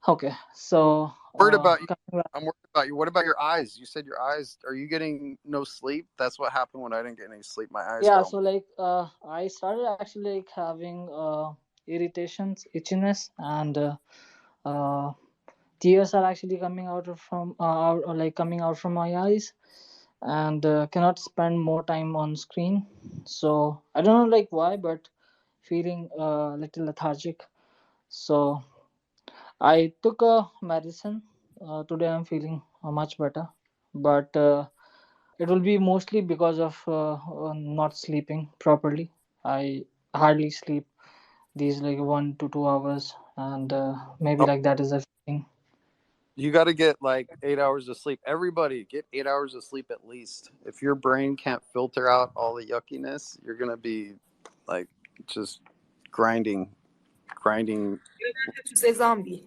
[SPEAKER 6] Okay, so
[SPEAKER 2] Worried about you.
[SPEAKER 6] coming back.
[SPEAKER 2] I'm worried about you. What about your eyes? You said your eyes. Are you getting no sleep? That's what happened when I didn't get any sleep. My eyes
[SPEAKER 6] Yeah,
[SPEAKER 2] go.
[SPEAKER 6] so like I started actually like having irritations, itchiness, and uh, tears are actually coming out from or like coming out from my eyes, and cannot spend more time on screen. So I don't know like why, but feeling a little lethargic. So I took a medicine. Today I'm feeling much better, but it will be mostly because of not sleeping properly. I hardly sleep these like 1 to 2 hours, and maybe
[SPEAKER 2] Oh,
[SPEAKER 6] like that is a thing.
[SPEAKER 2] you got to get like 8 hours of sleep. Everybody get 8 hours of sleep at least. If your brain can't filter out all the yuckiness, you're gonna be like just grinding.
[SPEAKER 1] To say zombie.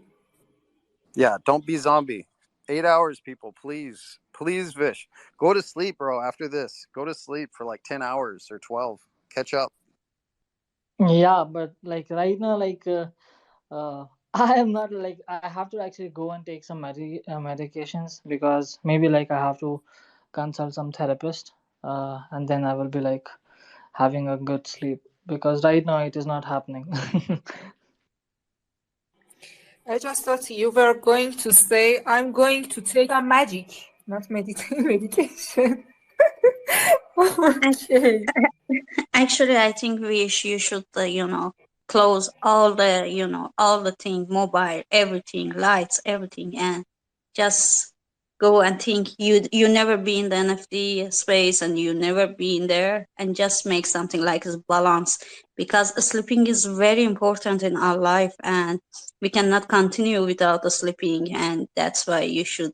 [SPEAKER 2] Yeah, don't be zombie. 8 hours, people, please, please, Vish, go to sleep, bro. After this, go to sleep for like 10 hours or 12. Catch up.
[SPEAKER 6] Yeah, but like right now, like I am not like I have to actually go and take some medications, because maybe like I have to consult some therapist, and then I will be like having a good sleep, because right now it is not happening.
[SPEAKER 1] I just thought you were going to say, I'm going to take a magic, not medication. Okay.
[SPEAKER 3] Actually, I think you should, close all the, all the thing, mobile, everything, lights, everything, and just go and think. You never be in the NFT space, and you never been there, and just make something like a balance, because sleeping is very important in our life, and we cannot continue without the sleeping, and that's why you should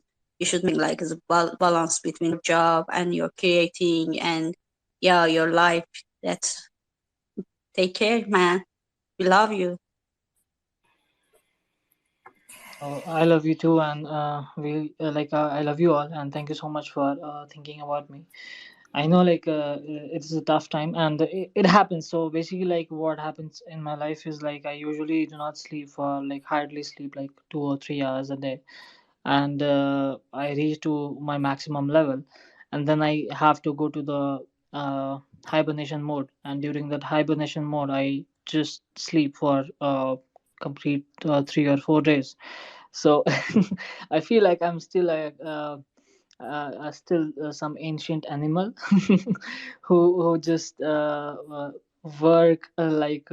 [SPEAKER 3] make like a balance between your job and your creating, and yeah, your life. That's Take care, man. We love you.
[SPEAKER 6] I love you too, and we like I love you all, and thank you so much for thinking about me. I know like it's a tough time, and it happens. So basically, like what happens in my life is like I usually do not sleep for like hardly sleep like 2 or 3 hours a day, and I reach to my maximum level, and then I have to go to the hibernation mode, and during that hibernation mode, I just sleep for complete 3 or 4 days. So I feel like I'm still like still some ancient animal who just work like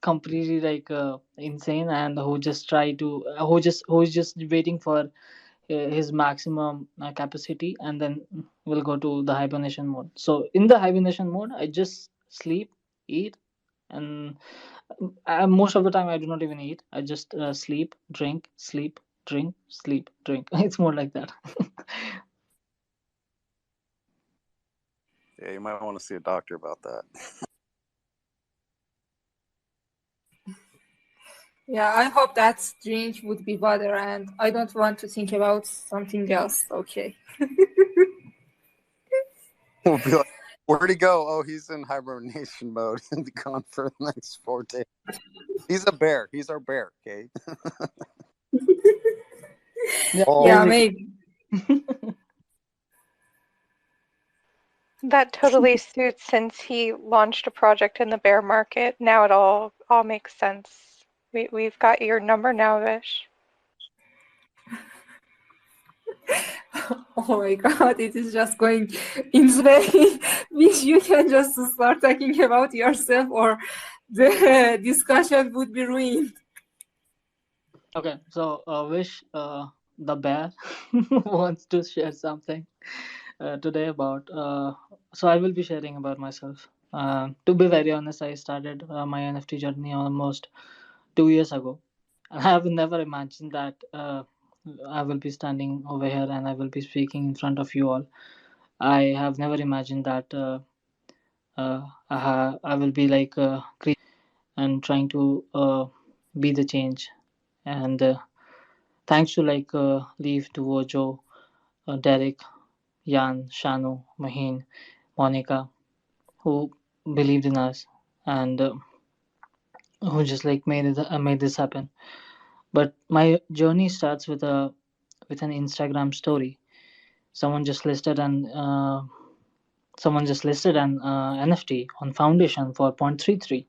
[SPEAKER 6] completely like insane, and who just try to who's just waiting for his maximum capacity, and then will go to the hibernation mode. So in the hibernation mode, I just sleep, eat, and most of the time I do not even eat. I just sleep, drink, sleep, drink, sleep, drink. It's more like that.
[SPEAKER 2] Yeah, you might want to see a doctor about that.
[SPEAKER 1] Yeah, I hope that drink would be water, and I don't want to think about something else. Okay.
[SPEAKER 2] We'll be like, where'd he go? Oh, he's in hibernation mode and be gone for the next 4 days. He's a bear. He's our bear, okay?
[SPEAKER 6] Yeah,
[SPEAKER 1] Yeah,
[SPEAKER 6] basically.
[SPEAKER 1] maybe.
[SPEAKER 7] That totally suits since he launched a project in the bear market. Now it all makes sense. We've got your number now, Vish.
[SPEAKER 1] Oh my god, it is just going in the way which you can just start talking about yourself, or the discussion would be ruined.
[SPEAKER 6] Okay, so Wish, the bear, wants to share something today about. So I will be sharing about myself. To be very honest, I started my NFT journey almost 2 years ago. I have never imagined that I will be standing over here and I will be speaking in front of you all. I have never imagined that I will be like and trying to be the change. And thanks to like Leaf, Duo, Joe, Derek, Jan, Shanu, Maheen, Monica, who believed in us, and who just like made this happen. But my journey starts with an Instagram story. Someone just listed an NFT on Foundation for 0.33,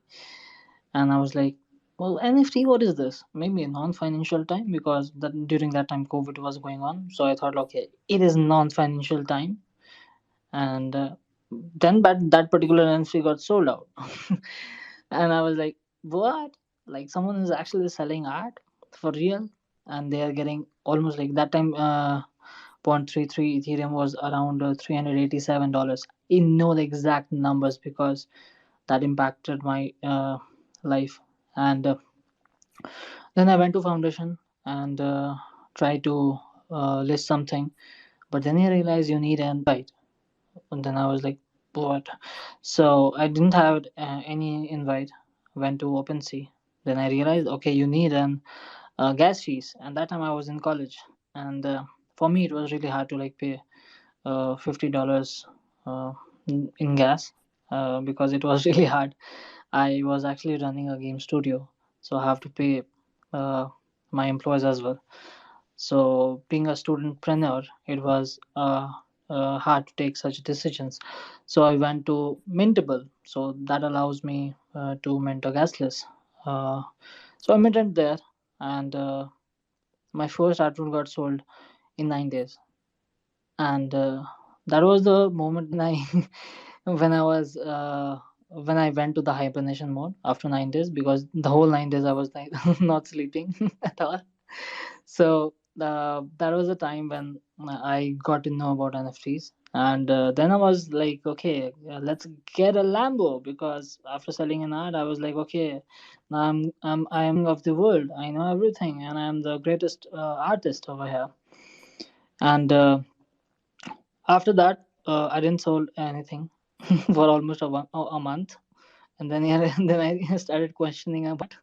[SPEAKER 6] and I was like, well, NFT, what is this? Maybe a non-financial time, because during that time COVID was going on. So I thought, okay, it is non-financial time, and then but that particular NFT got sold out, and I was like, what? Like someone is actually selling art for real, and they are getting almost like that time. 0.33 Ethereum was around $387. I know the exact numbers because that impacted my life. And then I went to Foundation and tried to list something, but then I realized you need an invite. And then I was like, what? So I didn't have any invite. Went to OpenSea. Then I realized, okay, you need an gas fees. And that time I was in college, and for me it was really hard to like pay $50 in gas because it was really hard. I was actually running a game studio, so I have to pay uh, my employees as well. So being a studentpreneur, it was hard to take such decisions. So I went to Mintable, so that allows me to mint a gasless. Uh, so I minted there, and my first artwork got sold in 9 days, and that was the moment when I when I was when I went to the hibernation mode after 9 days, because the whole 9 days I was like not sleeping at all. So that was the time when I got to know about NFTs, and then I was like, okay, let's get a Lambo, because after selling an art, I was like, okay, now I'm of the world. I know everything, and I'm the greatest artist over here. And after that, I didn't sold anything for almost a month, and then then I started questioning about,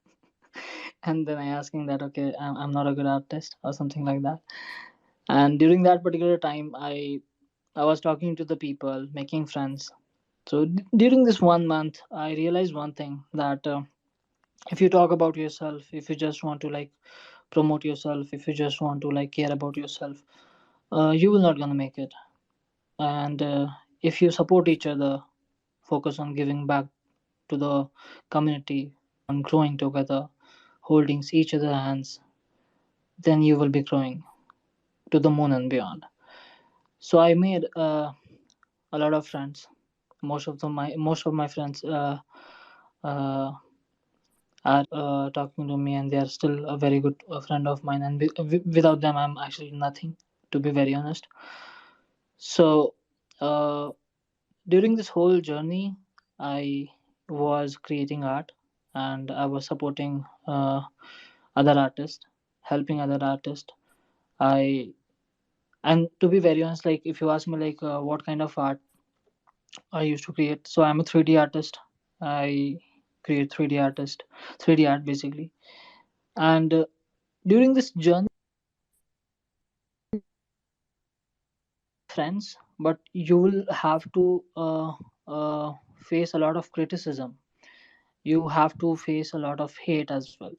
[SPEAKER 6] and then I asking that, okay, I'm not a good artist or something like that. And during that particular time, I I was talking to the people, making friends. So during this 1 month, I realized one thing, that if you talk about yourself, if you just want to like promote yourself, if you just want to like care about yourself, you will not gonna make it. And if you support each other, focus on giving back to the community, on growing together, holding each other hands, then you will be growing to the moon and beyond. So I made a lot of friends. Most of my friends uh, are talking to me, and they are still a very good friend of mine. And without them, I'm actually nothing, to be very honest. So uh, during this whole journey, I was creating art, and I was supporting other artists, helping other artists. I And to be very honest, like if you ask me like what kind of art I used to create, so I'm a 3D artist. I create 3D art basically. And during this journey, friends, but you will have to face a lot of criticism. You have to face a lot of hate as well.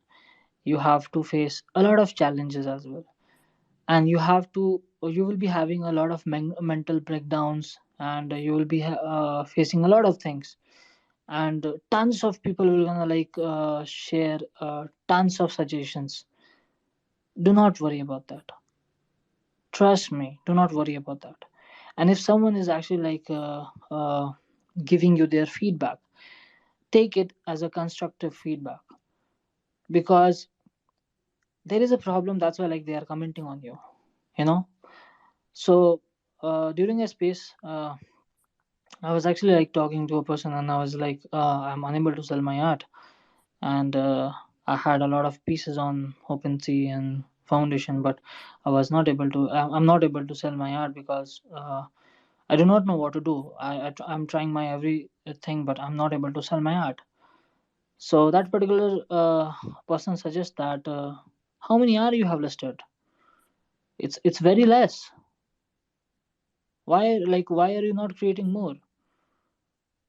[SPEAKER 6] You have to face a lot of challenges as well, and you will be having a lot of mental breakdowns, and you will be facing a lot of things. And tons of people will gonna like share tons of suggestions. Do not worry about that. Trust me, do not worry about that. And if someone is actually like giving you their feedback, take it as a constructive feedback, because there is a problem, that's why like they are commenting on you, you know. So during a space, I was actually like talking to a person, and I was like, I'm unable to sell my art. And I had a lot of pieces on OpenSea and Foundation, but I'm not able to sell my art because I do not know what to do. I'm trying my everything, but I'm not able to sell my art. So that particular person suggests that how many art you have listed? It's very less. Why are you not creating more?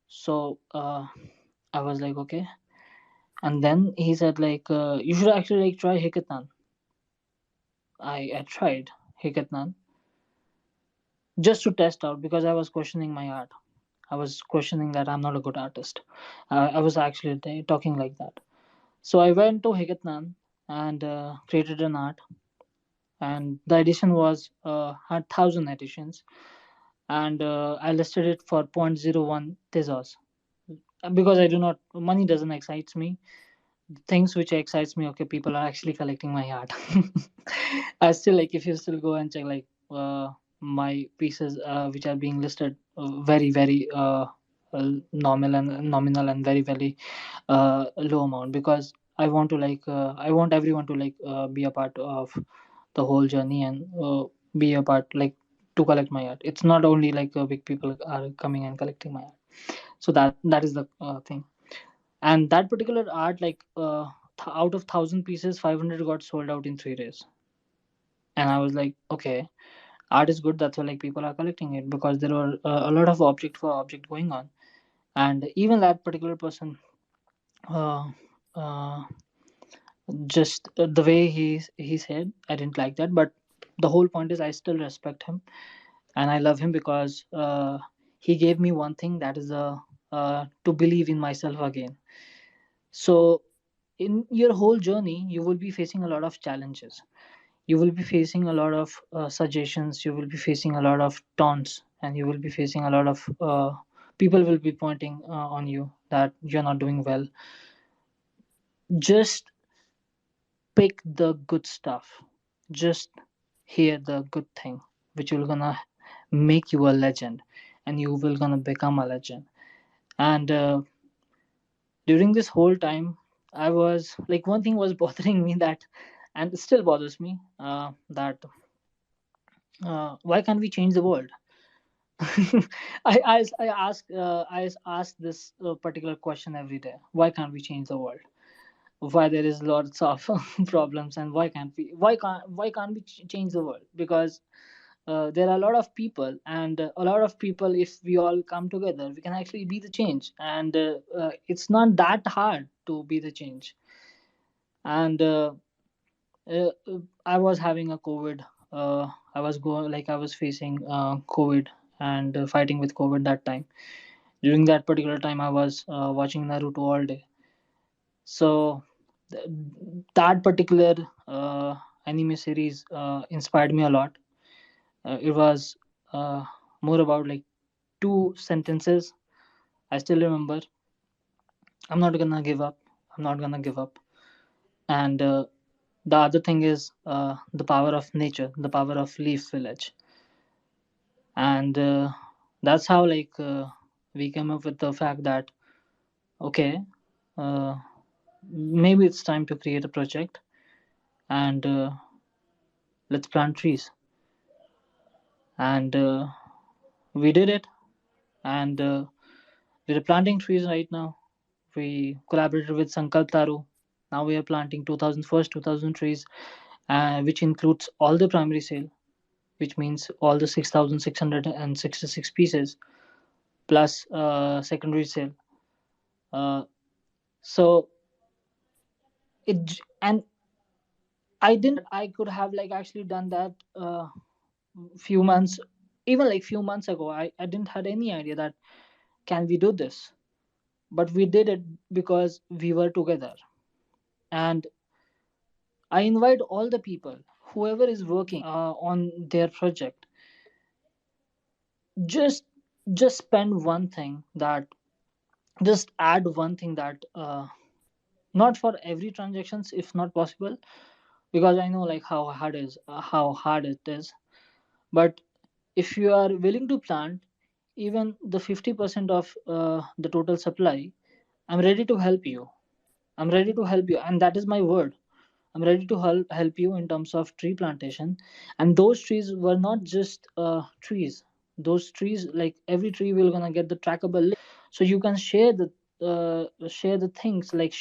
[SPEAKER 6] So I was like, okay. And then he said like you should actually like try Hackathon. I tried Hackathon just to test out, because I was questioning my art. I was questioning that I'm not a good artist. I was actually talking like that. So I went to Hackathon and created an art, and the edition was had 1,000 editions, and I listed it for zero point zero 0.01 Tezos, because I do not money doesn't excite me. Things which excites me, okay, people are actually collecting my art. I still like, if you still go and check like my pieces which are being listed, very nominal and very low amount, because I want everyone to like be a part of the whole journey, and be a part like to collect my art. It's not only like big people are coming and collecting my art. So that is the thing. And that particular art, like out of 1,000 pieces, 500 got sold out in 3 days. And I was like, okay, art is good, that's why like people are collecting it, because there were a lot of object for object going on. And even that particular person, uh, uh, just the way he said, I didn't like that. But the whole point is, I still respect him and I love him, because he gave me one thing, that is to believe in myself again. So in your whole journey, you will be facing a lot of challenges. You will be facing a lot of suggestions. You will be facing a lot of taunts, and you will be facing a lot of people will be pointing on you that you're not doing well. Just pick the good stuff. Just hear the good thing, which will gonna make you a legend, and you will gonna become a legend. And during this whole time, I was like, one thing was bothering me, that, and it still bothers me, that why can't we change the world? I ask this particular question every day. Why can't we change the world? Why there is lots of problems, and why can't we change the world? Because there are a lot of people, and a lot of people, if we all come together, we can actually be the change. And it's not that hard to be the change. And I was having a COVID. I was facing COVID and fighting with COVID that time. During that particular time, I was watching Naruto all day. So th- that particular anime series inspired me a lot. It was more about like two sentences. I still remember. I'm not gonna give up. I'm not gonna give up. And the other thing is the power of nature, the power of Leaf Village. And that's how we came up with the fact that okay, uh, maybe it's time to create a project, and let's plant trees. And we did it, and we're planting trees right now. We collaborated with Sankalp Taru. Now we are planting 2,000 trees, which includes all the primary sale, which means all the 6,666 pieces plus secondary sale. So it and I didn't know that I could have like actually done that few months, even like few months ago. I didn't had any idea that can we do this, but we did it because we were together. And I invite all the people, whoever is working on their project, just spend one thing that just add one thing that not for every transactions if not possible, because I know like how hard it is. But if you are willing to plant even the 50% of the total supply, I'm ready to help you. I'm ready to help you, and that is my word. I'm ready to help you in terms of tree plantation. And those trees were not just trees. Those trees, like every tree, will gonna get the trackable link, so you can share the things, like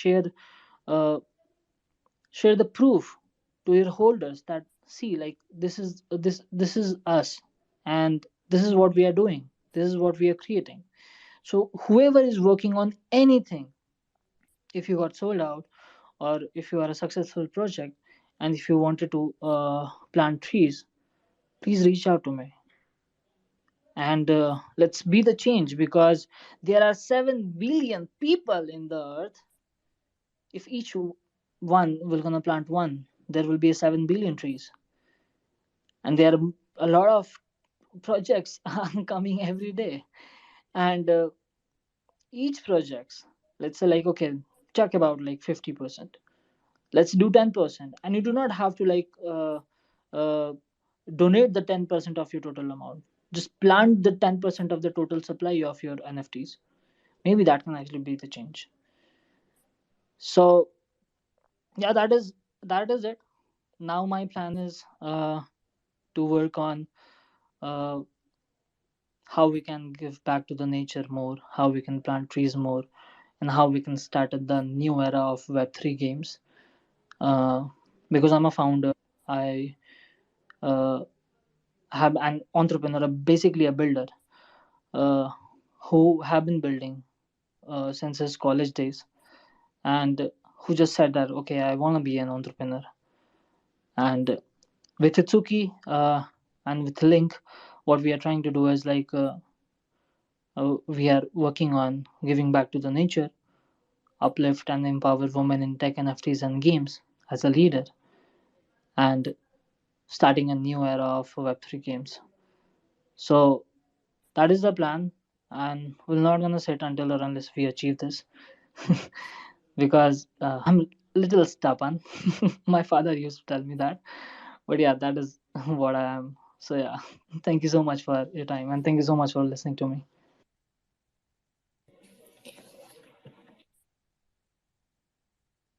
[SPEAKER 6] uh, share the proof to your holders that see, like this is us, and this is what we are doing. This is what we are creating. So whoever is working on anything, if you got sold out, or if you are a successful project, and if you wanted to plant trees, please reach out to me. And let's be the change, because there are 7 billion people in the earth. If each one will gonna plant one, there will be 7 billion trees. And there are a lot of projects coming every day. And each projects, let's say like okay, check about like 50%, let's do 10%. And you do not have to uh, donate the 10% of your total amount. Just plant the 10% of the total supply of your NFTs. Maybe that can actually be the change. So yeah, that is it. Now my plan is to work on uh, how we can give back to the nature more, how we can plant trees more, and how we can start the new era of Web3 games. Uh, because I'm a founder, I uh, have an entrepreneur, basically a builder, uh, who have been building since his college days, and who just said that okay, I want to be an entrepreneur. And with Itsuki and with Link, what we are trying to do is we are working on giving back to the nature, uplift and empower women in tech, NFTs, and games as a leader, and starting a new era of Web3 games. So that is the plan, and we're not gonna sit until or unless we achieve this, because I'm a little stubborn. My father used to tell me that, but yeah, that is what I am. So yeah, thank you so much for your time, and thank you so much for listening to me.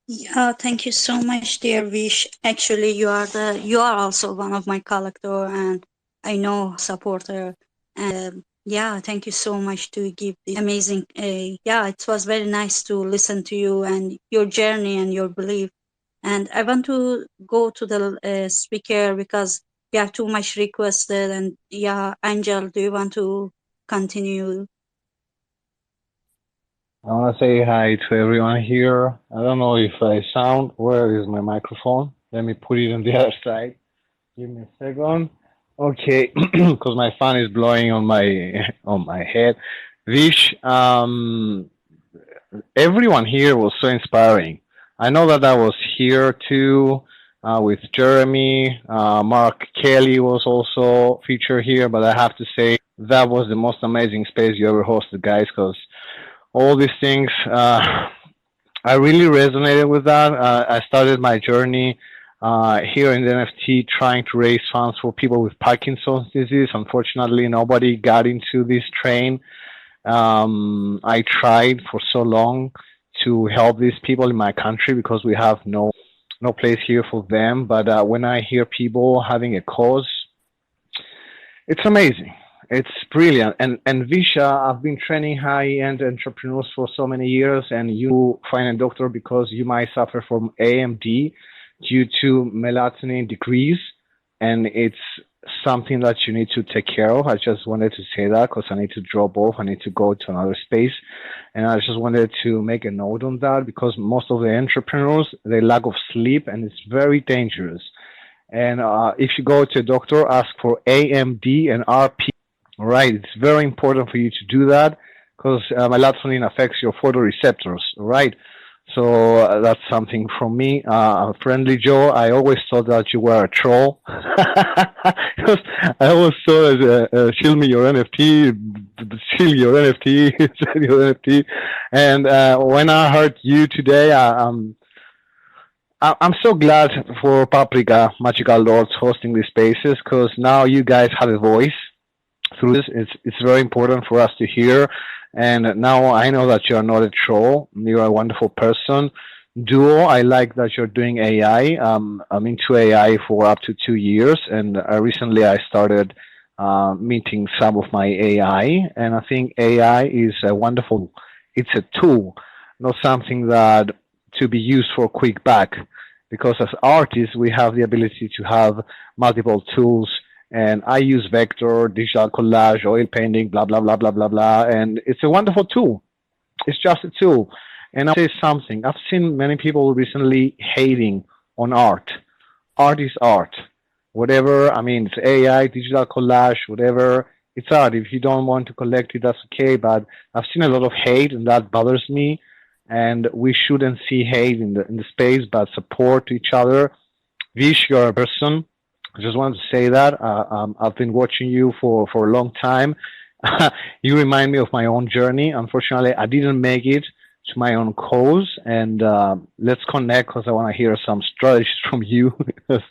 [SPEAKER 3] Yeah, thank you so much, dear Vish. Actually, you are also one of my collector, and I know supporter. And yeah, thank you so much to give this amazing. Yeah, it was very nice to listen to you and your journey and your belief. And I want to go to the speaker because yeah, too much requested. And yeah, Angel, do you want to continue?
[SPEAKER 8] I want to say hi to everyone here. I don't know if I sound. Where is my microphone? Let me put it on the other side. Give me a second. Okay, because my fan is blowing on my head. Vish, everyone here was so inspiring. I know that I was here too with Jeremy. Mark Kelly was also featured here, but I have to say that was the most amazing space you ever hosted, guys. Because all these things, I really resonated with that. I started my journey here in the NFT trying to raise funds for people with Parkinson's disease. Unfortunately, nobody got into this train. I tried for so long to help these people in my country because we have no place here for them. But when I hear people having a cause, it's amazing. It's brilliant. And Visha, I've been training high-end entrepreneurs for so many years, and you find a doctor because you might suffer from AMD due to melatonin decrease, and it's something that you need to take care of. I just wanted to say that because I need to drop off. I need to go to another space, and I just wanted to make a note on that because most of the entrepreneurs they lack of sleep, and it's very dangerous. And if you go to a doctor, ask for AMD and RP. All right, it's very important for you to do that because melatonin affects your photoreceptors. All right, so that's something from me. Friendly Joe, I always thought that you were a troll. Because I always thought shield me your NFT, shield your NFT, sell your NFT. And when I heard you today, I'm so glad for Paprika Magical Lords hosting these spaces because now you guys have a voice through this. It's very important for us to hear. And now I know that you are not a troll. You're a wonderful person. Duo, I like that you're doing AI. I'm into AI for up to 2 years, and recently I started meeting some of my AI, and I think AI is a wonderful. It's a tool, not something that to be used for quick back. Because as artists, we have the ability to have multiple tools, and I use vector, digital collage, oil painting, blah blah blah blah blah blah, and it's a wonderful tool. It's just a tool. And I'll say something. I've seen many people recently hating on art. Art is art. Whatever, I mean, it's AI, digital collage, whatever. It's art. If you don't want to collect it, that's okay. But I've seen a lot of hate, and that bothers me. And we shouldn't see hate in the space, but support each other. Vish, you're a person. I just wanted to say that. I've been watching you for a long time. You remind me of my own journey. Unfortunately, I didn't make it to my own cause. And let's connect because I want to hear some strategies from you. Because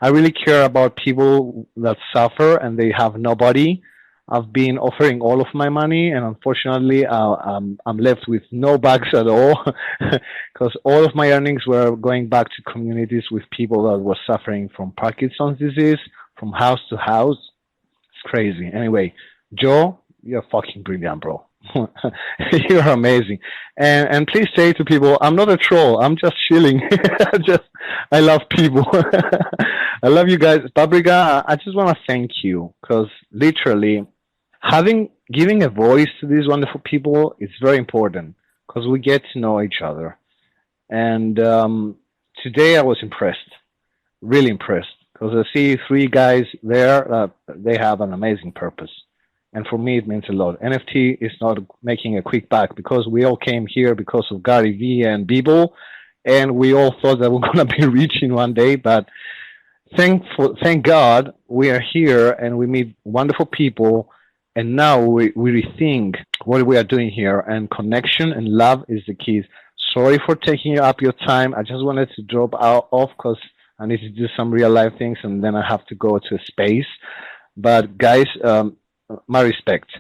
[SPEAKER 8] I really care about people that suffer and they have nobody. I've been offering all of my money, and unfortunately, I'm left with no bucks at all because all of my earnings were going back to communities with people that were suffering from Parkinson's disease, from house to house. It's crazy. Anyway, Joe, you're fucking brilliant, bro. You're amazing. And please say to people, I'm not a troll. I'm just chilling. I love people. I love you guys. Paprika, I just want to thank you because literally giving a voice to these wonderful people is very important because we get to know each other. And today I was impressed, really impressed, because I see three guys there. They have an amazing purpose, and for me it means a lot. NFT is not making a quick buck because we all came here because of Gary Vee and Beeble, and we all thought that we're gonna be rich in one day, but thank God we are here and we meet wonderful people, and now we rethink what we are doing here, and connection and love is the key. Sorry for taking up your time. I just wanted to drop out off because I need to do some real life things and then I have to go to a space. But guys, my respect,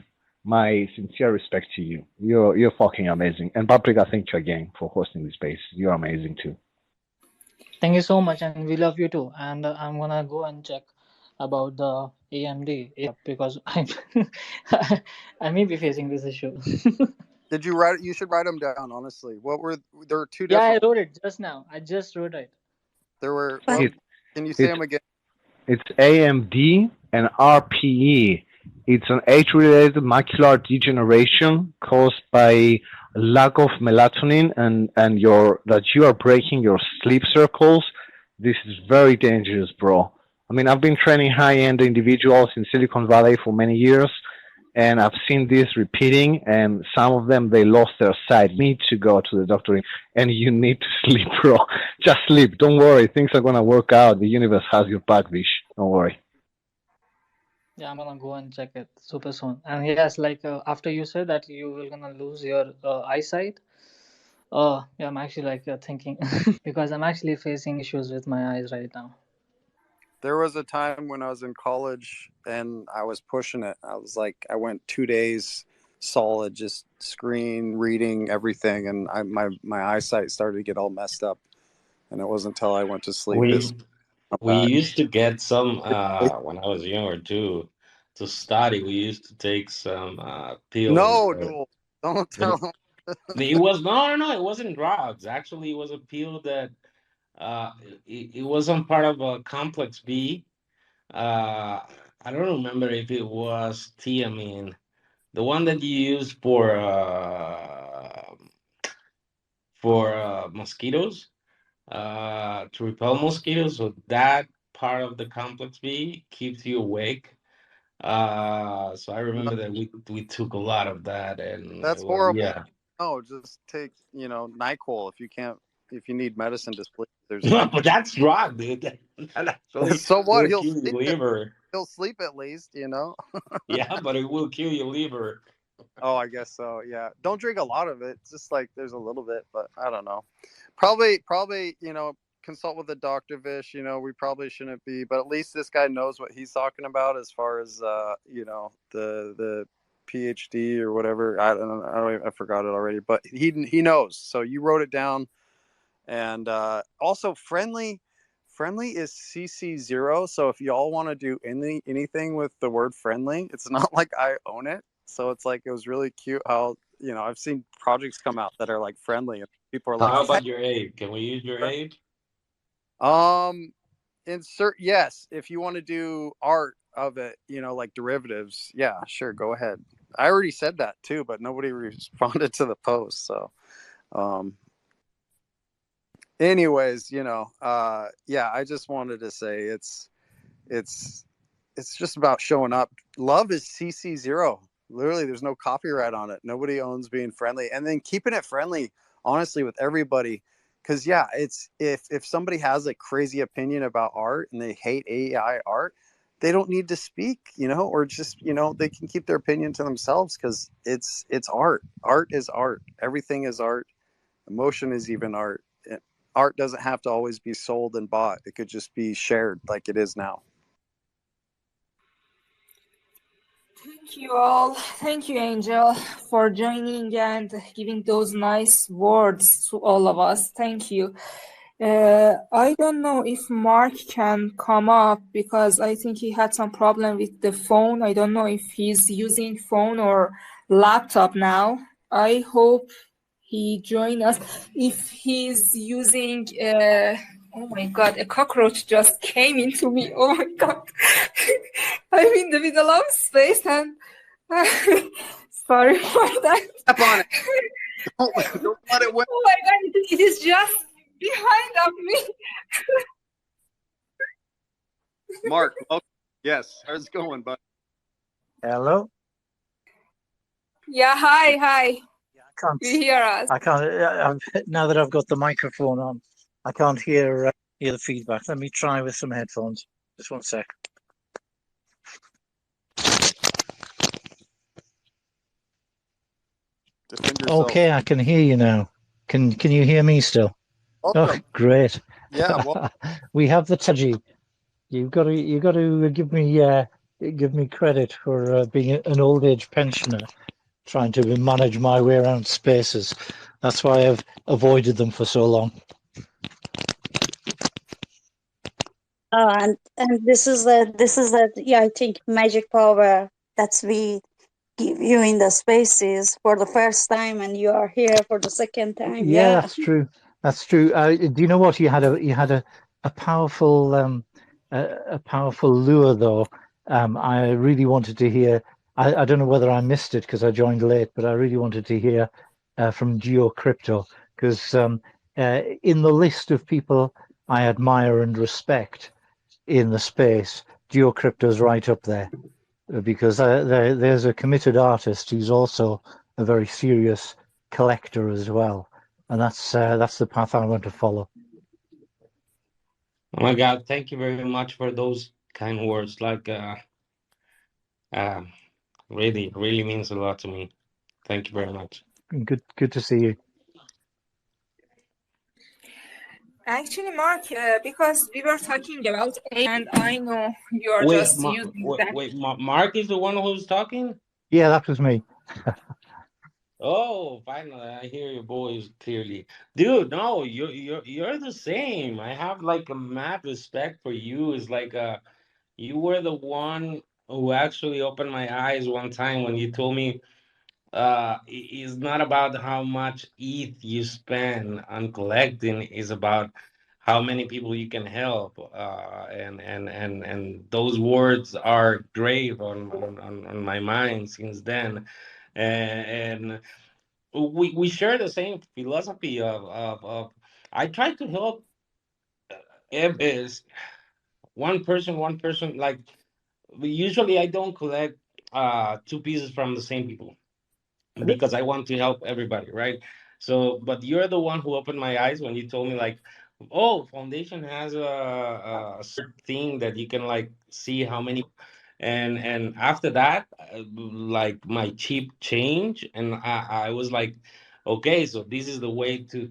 [SPEAKER 8] my sincere respect to you. You're fucking amazing. And Paprika, thank you again for hosting this space. You're amazing too.
[SPEAKER 6] Thank you so much, and we love you too. And I'm gonna go and check about the AMD because I may be facing this issue.
[SPEAKER 2] Did you write? You should write them down. Honestly, what were there were two
[SPEAKER 6] Yeah, I
[SPEAKER 2] different?
[SPEAKER 6] wrote it just now. I just wrote it.
[SPEAKER 2] There were.
[SPEAKER 3] But
[SPEAKER 2] Well,
[SPEAKER 8] It,
[SPEAKER 2] can you say
[SPEAKER 8] it,
[SPEAKER 2] them again?
[SPEAKER 8] It's AMD and RPE. It's an age-related macular degeneration caused by lack of melatonin and your that you are breaking your sleep circles. This is very dangerous, bro. I mean, I've been training high-end individuals in Silicon Valley for many years, and I've seen this repeating, and some of them they lost their sight. Need to go to the doctor, and you need to sleep, bro. Just sleep. Don't worry. Things are gonna work out. The universe has your back, Vish. Don't worry.
[SPEAKER 6] Yeah, I'm gonna go and check it super soon. And yes, like after you said that you will gonna lose your eyesight. Yeah, I'm actually like thinking because I'm actually facing issues with my eyes right now.
[SPEAKER 2] There was a time when I was in college and I was pushing it. I was like, I went 2 days solid, just screen reading everything, and my eyesight started to get all messed up. And it wasn't until I went to sleep it
[SPEAKER 4] We
[SPEAKER 2] come
[SPEAKER 4] we
[SPEAKER 2] back.
[SPEAKER 4] used to get some when I was younger too to study. We used to take some pills.
[SPEAKER 2] No, no, don't tell
[SPEAKER 4] That
[SPEAKER 2] them.
[SPEAKER 4] it was no, it wasn't drugs. Actually, it was a pill that it wasn't part of a complex B. Uh, I don't remember if it was thiamine, the one that you use for mosquitoes, to repel mosquitoes. So that part of the complex B keeps you awake. So I
[SPEAKER 2] No,
[SPEAKER 4] remember that we took a lot of that, and it
[SPEAKER 2] that's
[SPEAKER 4] was
[SPEAKER 2] horrible.
[SPEAKER 4] yeah.
[SPEAKER 2] No, just take, NyQuil if you can't, if you need medicine to sleep. There's
[SPEAKER 4] No,
[SPEAKER 2] NyQuil.
[SPEAKER 4] but that's drug, dude. That actually
[SPEAKER 2] So what?
[SPEAKER 4] will
[SPEAKER 2] He'll
[SPEAKER 4] kill your
[SPEAKER 2] sleep.
[SPEAKER 4] liver.
[SPEAKER 2] He'll sleep at least.
[SPEAKER 4] Yeah, but it will kill your liver.
[SPEAKER 2] Oh, I guess so. Yeah. Don't drink a lot of it. Just like there's a little bit, but I don't know. Probably, consult with a doctor, Vish. We probably shouldn't be, but at least this guy knows what he's talking about as far as the PhD or whatever. I don't know. I forgot it already, but he knows. So you wrote it down, and also friendly is CC0. So if y'all want to do anything with the word friendly, it's not like I own it. So it's like it was really cute how I've seen projects come out that are like friendly, and people are like,
[SPEAKER 4] How
[SPEAKER 2] yeah.
[SPEAKER 4] about your aid? Can we use your aid?
[SPEAKER 2] Um, insert yes if you want to do art of it, like derivatives. Yeah, sure, go ahead. I already said that too, but nobody responded to the post. So, um, anyways, yeah, I just wanted to say it's it's just about showing up. Love is CC0. Literally, there's no copyright on it. Nobody owns being friendly, and then keeping it friendly, honestly, with everybody. Because yeah, it's if somebody has a crazy opinion about art and they hate AI art, they don't need to speak, or just they can keep their opinion to themselves because it's art. Art is art. Everything is art. Emotion is even art. Art doesn't have to always be sold and bought. It could just be shared like it is now.
[SPEAKER 1] Thank you all. Thank you, Angel, for joining and giving those nice words to all of us. Thank you. I don't know if Mark can come up because I think he had some problem with the phone. I don't know if he's using phone or laptop now. I hope he join us. If he's using, oh my God, a cockroach just came into me. Oh my God. I'm in the middle of space and sorry for that.
[SPEAKER 2] Step on it. Don't let it win.
[SPEAKER 1] Oh my God, it is just behind of me.
[SPEAKER 2] Mark, welcome. Yes, how's it going, bud?
[SPEAKER 9] Hello.
[SPEAKER 1] Yeah, hi.
[SPEAKER 9] I can't.
[SPEAKER 1] You hear us?
[SPEAKER 9] I can't. Now that I've got the microphone on, I can't hear the feedback. Let me try with some headphones. Just one sec.
[SPEAKER 2] Defend yourself.
[SPEAKER 9] Okay, I can hear you now. Can you hear me still?
[SPEAKER 2] Welcome.
[SPEAKER 9] Oh, great.
[SPEAKER 2] Yeah, well,
[SPEAKER 9] We have the technology. You've got to give me credit for being an old age pensioner, trying to manage my way around spaces. That's why I've avoided them for so long.
[SPEAKER 3] And this is yeah, I think magic power that we give you in the spaces for the first time, and you are here for the second time.
[SPEAKER 9] Yeah, that's true. That's true. Do you know what? You had a powerful a powerful lure, though. I really wanted to hear. I don't know whether I missed it because I joined late, but I really wanted to hear from Geo Crypto because in the list of people I admire and respect in the space, Geo Crypto's right up there because there's a committed artist who's also a very serious collector as well, and that's the path I want to follow.
[SPEAKER 4] Oh my God, thank you very much for those kind words. Uh, really, really means a lot to me. Thank you very much.
[SPEAKER 9] Good to see you.
[SPEAKER 1] Actually, Mark, because we were talking about AI, and I know you're just using that.
[SPEAKER 4] Mark is the one who's talking?
[SPEAKER 9] Yeah, that was me.
[SPEAKER 4] Oh, finally, I hear your voice clearly. Dude, no, you're the same. I have like a mad respect for you. It's like you were the one who actually opened my eyes one time when you told me it's not about how much ETH you spend on collecting, it's about how many people you can help. And those words are grave on my mind since then. And we share the same philosophy of I try to help is one person like usually I don't collect two pieces from the same people because I want to help everybody, right? So, but you're the one who opened my eyes when you told me like, oh, foundation has a certain thing that you can like see how many, and after that, like my chip changed, and I was like, okay, so this is the way to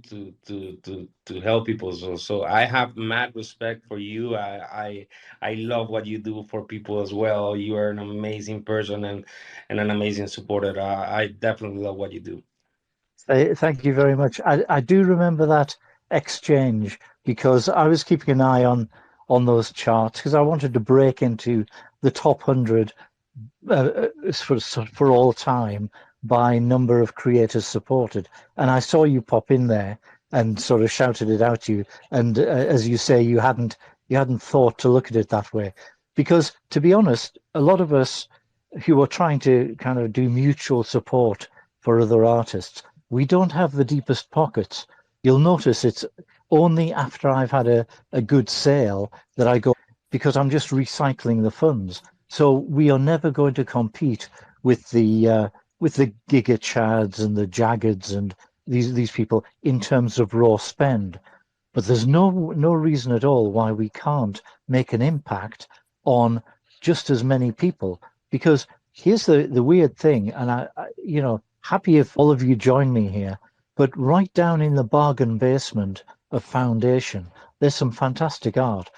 [SPEAKER 4] help people. So I have mad respect for you. I love what you do for people as well. You are an amazing person and an amazing supporter. I definitely love what you do.
[SPEAKER 9] Thank you very much. I do remember that exchange because I was keeping an eye on those charts because I wanted to break into the top 100 for all time by number of creators supported. And I saw you pop in there and sort of shouted it out to you. And as you say, you hadn't thought to look at it that way, because to be honest, a lot of us who are trying to kind of do mutual support for other artists, we don't have the deepest pockets. You'll notice it's only after I've had a good sale that I go, because I'm just recycling the funds. So we are never going to compete with the Giga Chads and the Jaggeds and these people in terms of raw spend. But there's no reason at all why we can't make an impact on just as many people. Because here's the weird thing, and happy if all of you join me here. But right down in the bargain basement of Foundation, there's some fantastic art.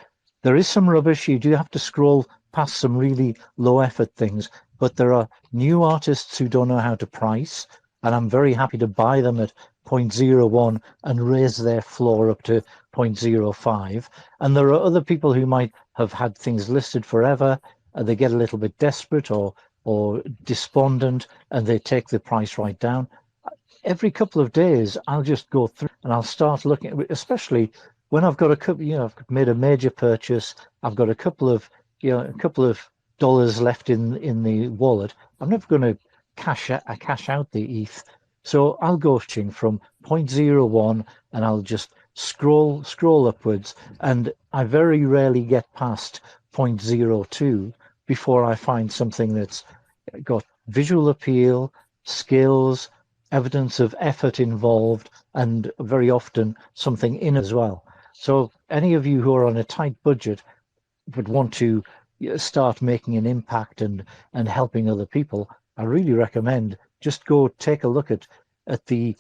[SPEAKER 9] There is some rubbish. You do have to scroll past some really low effort things, but there are new artists who don't know how to price, and I'm very happy to buy them at 0.01 and raise their floor up to 0.05. And there are other people who might have had things listed forever, and they get a little bit desperate or despondent, and they take the price right down. Every couple of days, I'll just go through and I'll start looking, especially when I've got a couple, I've made a major purchase. I've got a couple of dollars left in the wallet. I'm never going to cash out the ETH. So I'll go from 0.01 and I'll just scroll upwards. And I very rarely get past 0.02 before I find something that's got visual appeal, skills, evidence of effort involved, and very often something in as well. So any of you who are on a tight budget but want to start making an impact and helping other people, I really recommend just go take a look at the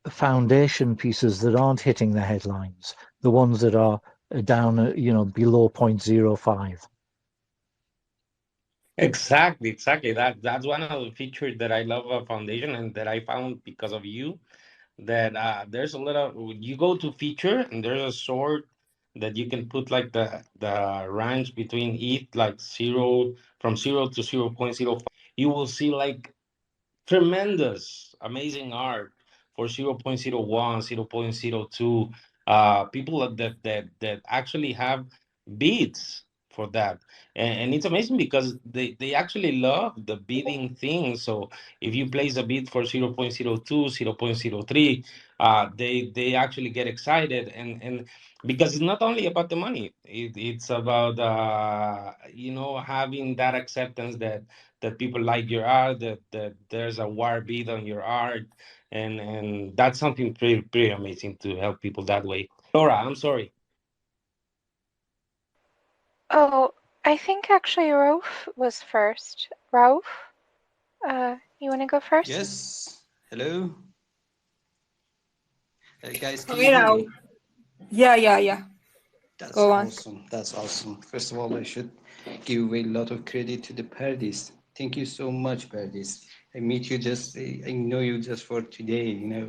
[SPEAKER 9] foundation pieces that aren't hitting the headlines, the ones that are down, below 0.05.
[SPEAKER 4] Exactly. That's one of the features that I love about Foundation and that I found because of you. That there's a little you go to feature and there's a sort that you can put like the range between ETH like zero to 0.05. You will see like tremendous, amazing art for 0.01, 0.02. People that actually have beads for that. And it's amazing because they actually love the bidding thing. So if you place a bid for 0.02, 0.03, they actually get excited. And because it's not only about the money, it's about having that acceptance that people like your art, that there's a war bid on your art, and that's something pretty amazing to help people that way. Laura, I'm sorry.
[SPEAKER 7] Oh, I think actually Rauf was first. Rauf, you want to go first?
[SPEAKER 10] Yes. Hello. Guys, can you
[SPEAKER 1] Hi,
[SPEAKER 10] hear
[SPEAKER 1] Rao.
[SPEAKER 10] me?
[SPEAKER 1] Yeah.
[SPEAKER 10] That's
[SPEAKER 1] Go on.
[SPEAKER 10] awesome. That's awesome. First of all, I should give a lot of credit to the Pardis. Thank you so much, Pardis. I meet you just, I know you just for today,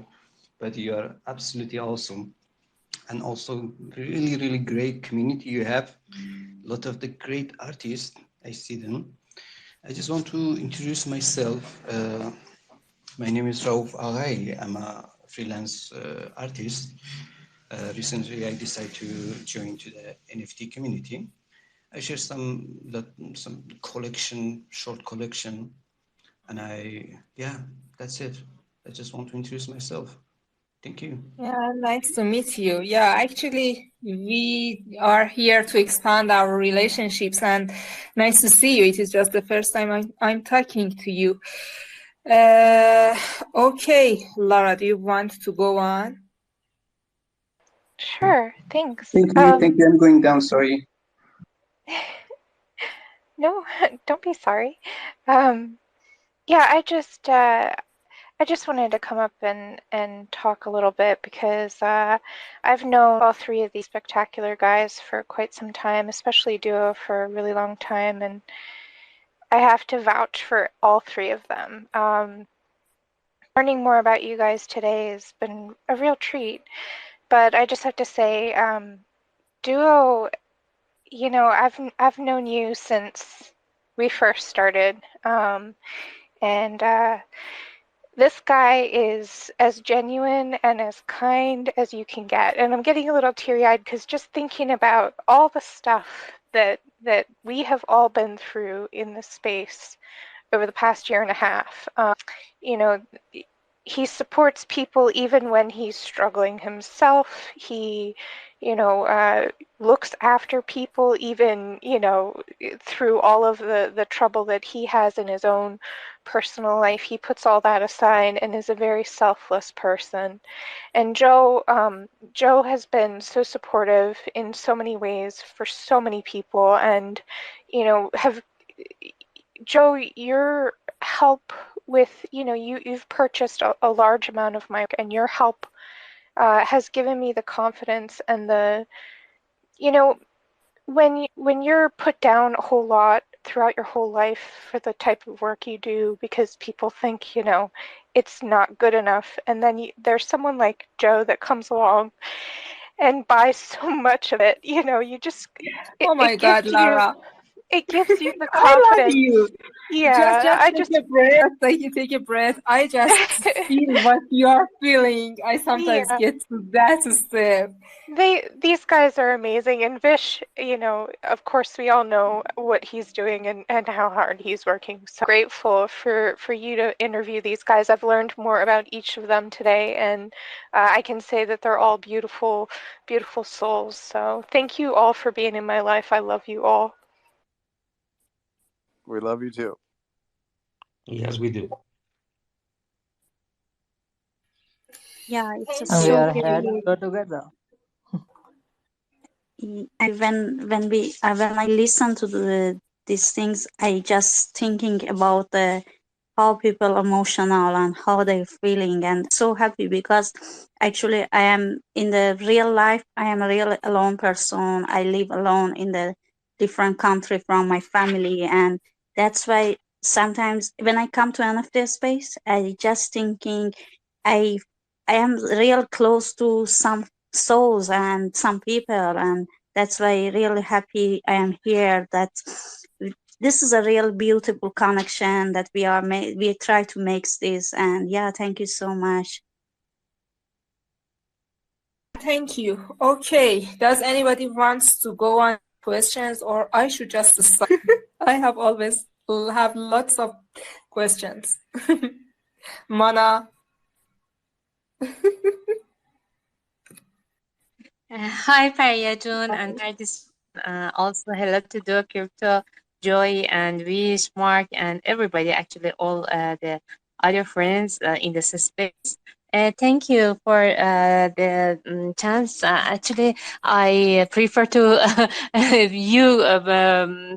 [SPEAKER 10] but you are absolutely awesome. And also, really, really great community you have. A lot of the great artists, I see them. I just want to introduce myself. My name is Rauf Agay. I'm a freelance artist. Recently, I decided to join to the NFT community. I share some collection, short collection, and that's it. I just want to introduce myself. Thank you.
[SPEAKER 1] Yeah, nice to meet you. Yeah, actually, we are here to expand our relationships, and nice to see you. It is just the first time I'm talking to you. Okay, Laura, do you want to go on?
[SPEAKER 7] Sure, thanks.
[SPEAKER 10] Thank you. I'm going down. Sorry.
[SPEAKER 7] No, don't be sorry. Yeah, I just wanted to come up and talk a little bit because I've known all three of these spectacular guys for quite some time, especially Duo for a really long time, and I have to vouch for all three of them. Learning more about you guys today has been a real treat, but I just have to say, Duo, I've known you since we first started, and this guy is as genuine and as kind as you can get. And I'm getting a little teary-eyed because just thinking about all the stuff that we have all been through in this space over the past year and a half. You know, he supports people even when he's struggling himself. He, looks after people even, through all of the trouble that he has in his own personal life. He puts all that aside and is a very selfless person. And Joe has been so supportive in so many ways for so many people. And, Joe, your help with, you've purchased a large amount of my work, and your help has given me the confidence and when you're put down a whole lot throughout your whole life for the type of work you do because people think, it's not good enough. And then there's someone like Joe that comes along and buys so much of it, you just,
[SPEAKER 1] Oh my
[SPEAKER 7] it
[SPEAKER 1] God,
[SPEAKER 7] gives you,
[SPEAKER 1] Laura.
[SPEAKER 7] it gives you the
[SPEAKER 1] I love
[SPEAKER 7] confidence.
[SPEAKER 1] you.
[SPEAKER 7] Yeah,
[SPEAKER 1] Just take a breath. Take a breath. I just feel what you are feeling. I sometimes
[SPEAKER 7] yeah.
[SPEAKER 1] get to that step.
[SPEAKER 7] These guys are amazing, and Vish, of course we all know what he's doing and how hard he's working. So grateful for you to interview these guys. I've learned more about each of them today, and I can say that they're all beautiful, beautiful souls. So thank you all for being in my life. I love you all.
[SPEAKER 2] We love you too.
[SPEAKER 4] Yes, we do.
[SPEAKER 3] Yeah, it's
[SPEAKER 1] Thank
[SPEAKER 6] And we
[SPEAKER 3] so
[SPEAKER 6] are
[SPEAKER 1] you.
[SPEAKER 3] great.
[SPEAKER 6] here together.
[SPEAKER 3] When I listen to these things, I just thinking about how people emotional and how they're feeling, and so happy because actually I am in the real life. I am a real alone person. I live alone in the different country from my family, and that's why sometimes when I come to NFT space, I just thinking I I am real close to some souls and some people, and that's why really happy I am here. That this is a real beautiful connection that we try to make this, and yeah, thank you so much.
[SPEAKER 1] Thank you. Okay. Does anybody wants to go on questions, or I should just stop? I have always have lots of questions. Mana.
[SPEAKER 11] Hi, June and Pardis. Also, hello to Do Crypto, Joy, and Vish, Mark, and everybody. Actually, all the other friends in this space. Thank you for the chance. Actually, I prefer to you,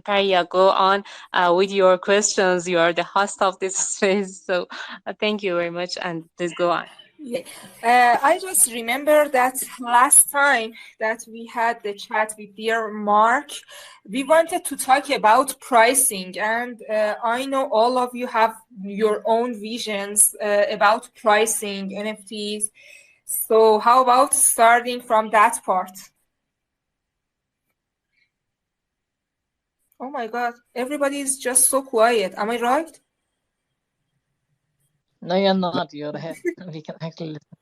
[SPEAKER 11] Paria, go on with your questions. You are the host of this space, so thank you very much, and please go on.
[SPEAKER 1] Yeah. I just remember that last time that we had the chat with dear Mark, we wanted to talk about pricing, and I know all of you have your own visions about pricing NFTs. So how about starting from that part? Oh my God, everybody is just so quiet. Am I right?
[SPEAKER 6] No, you're not. You're here. We can actually listen.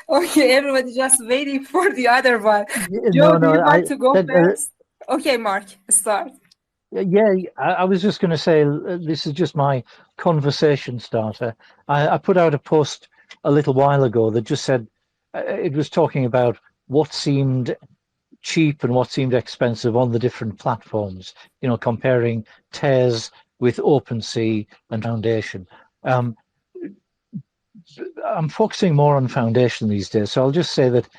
[SPEAKER 1] Okay, everybody just waiting for the other one.
[SPEAKER 9] No,
[SPEAKER 1] Joe, do you want to go first? Okay, Mark, start.
[SPEAKER 9] Yeah, I was just going to say, this is just my conversation starter. I put out a post a little while ago that just said, it was talking about what seemed cheap and what seemed expensive on the different platforms, you know, comparing Tez with OpenSea and Foundation. I'm focusing more on Foundation these days, so I'll just say that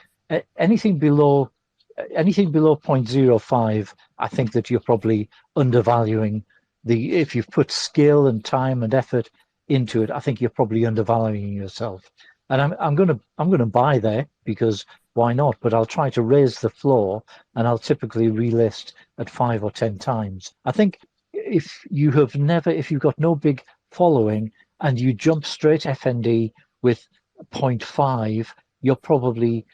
[SPEAKER 9] anything below 0.05, I think that you're probably undervaluing if you've put skill and time and effort into it, I think you're probably undervaluing yourself. And I'm gonna buy there, because why not? But I'll try to raise the floor, and I'll typically relist at 5 or 10 times. I think if you've got no big following and you jump straight FND with 0.5, you're probably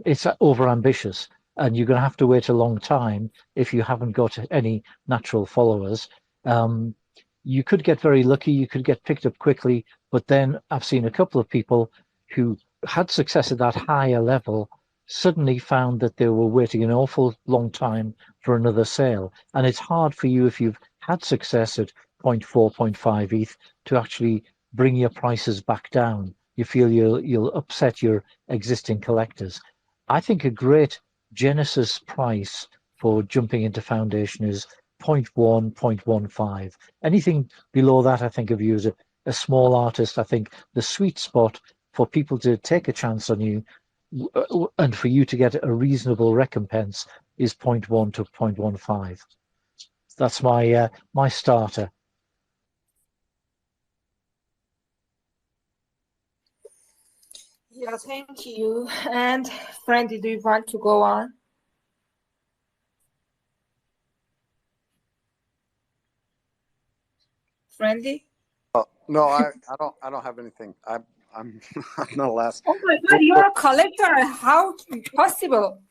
[SPEAKER 9] it's over ambitious, and you're going to have to wait a long time if you haven't got any natural followers. You could get very lucky, you could get picked up quickly, but then I've seen a couple of people who had success at that higher level suddenly found that they were waiting an awful long time for another sale. And it's hard for you, if you've had success at 0.4, 0.5 ETH, to actually bring your prices back down. You feel you'll upset your existing collectors. I think a great genesis price for jumping into Foundation is 0.1, 0.15. Anything below that, I think of you as a small artist. I think the sweet spot for people to take a chance on you and for you to get a reasonable recompense is 0.1 to 0.15. That's my starter.
[SPEAKER 1] Yeah, thank you. And Friendly, do you want to go on? Friendly?
[SPEAKER 2] No, I don't have anything. I'm I'm the last.
[SPEAKER 1] Oh my God, you're a collector. How possible?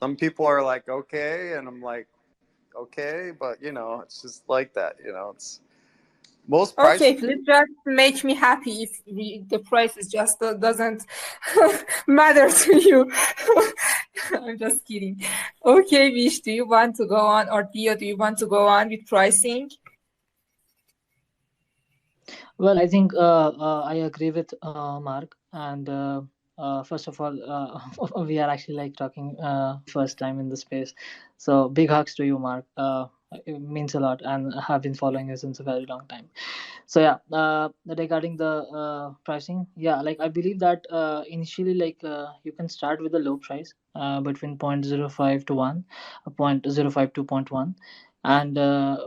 [SPEAKER 2] Some people are like, okay, and I'm like, okay, but it's just like that. It's most price.
[SPEAKER 1] Okay, please just make me happy if the price is just doesn't matter to you. I'm just kidding. Okay, Vish, do you want to go on, or Dia, do you want to go on with pricing?
[SPEAKER 6] Well, I think I agree with Mark, and first of all, we are actually like talking first time in the space, so big hugs to you, Mark. It means a lot, and have been following you since a very long time. So yeah, regarding the pricing, yeah, like I believe that initially, like you can start with a low price between 0.05 to 1, 0.05 to 0.1, and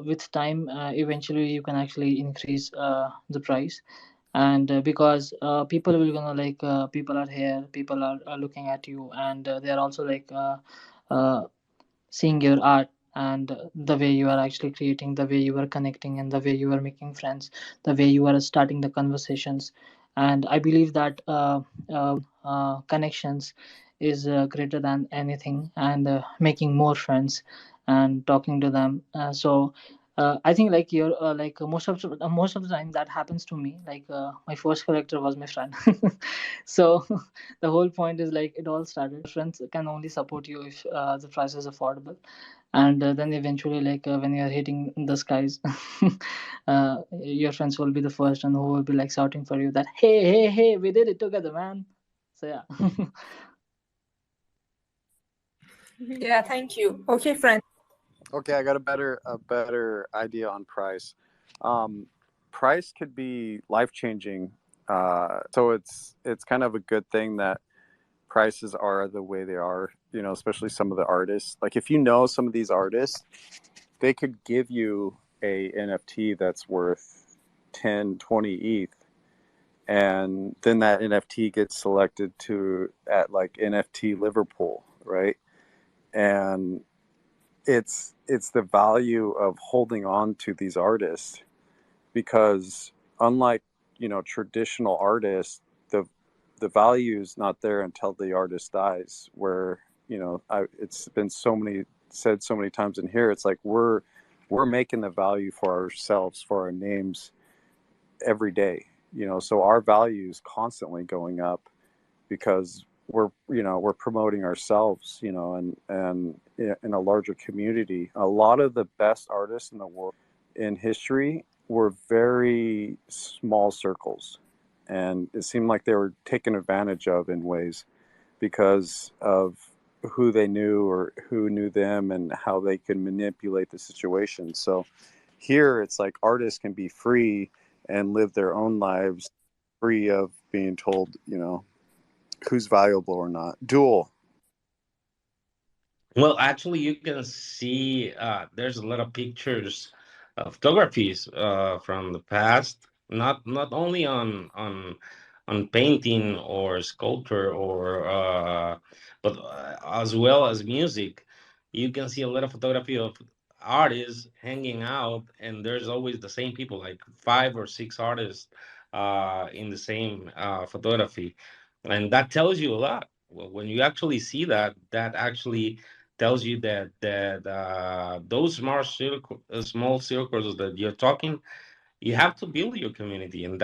[SPEAKER 6] with time eventually you can actually increase the price. And because people will gonna like people are here, people are looking at you, and they are also like uh, seeing your art, and the way you are actually creating, the way you are connecting, and the way you are making friends, the way you are starting the conversations. And I believe that connections is greater than anything, and making more friends and talking to them. So I think like you're most of the time that happens to me. Like my first character was my friend. So the whole point is like it all started. Friends can only support you if the price is affordable, and then eventually like when you're hitting the skies, your friends will be the first and who will be like shouting for you that hey we did it together, man. So yeah.
[SPEAKER 1] Yeah, thank you. Okay, friend.
[SPEAKER 2] Okay, I got a better idea on price. Price could be life changing. So it's kind of a good thing that prices are the way they are. You know, especially some of the artists. Like if you know some of these artists, they could give you a NFT that's worth 10, 20 ETH, and then that NFT gets selected to at like NFT Liverpool, right? And it's the value of holding on to these artists, because unlike, you know, traditional artists, the value is not there until the artist dies. Where, you know, it's been said so many times in here, it's like we're making the value for ourselves, for our names every day, you know, so our value is constantly going up because we're promoting ourselves, you know, and in a larger community. A lot of the best artists in the world in history were very small circles, and it seemed like they were taken advantage of in ways because of who they knew or who knew them and how they could manipulate the situation. So here it's like artists can be free and live their own lives free of being told, you know, who's valuable or not. Duel.
[SPEAKER 4] Well, actually, you can see there's a lot of pictures, photographies from the past. Not only on painting or sculpture or but as well as music. You can see a lot of photography of artists hanging out, and there's always the same people, like 5 or 6 artists in the same photography, and that tells you a lot. Well, when you actually see that, that actually tells you that those small circles that you're talking, you have to build your community, and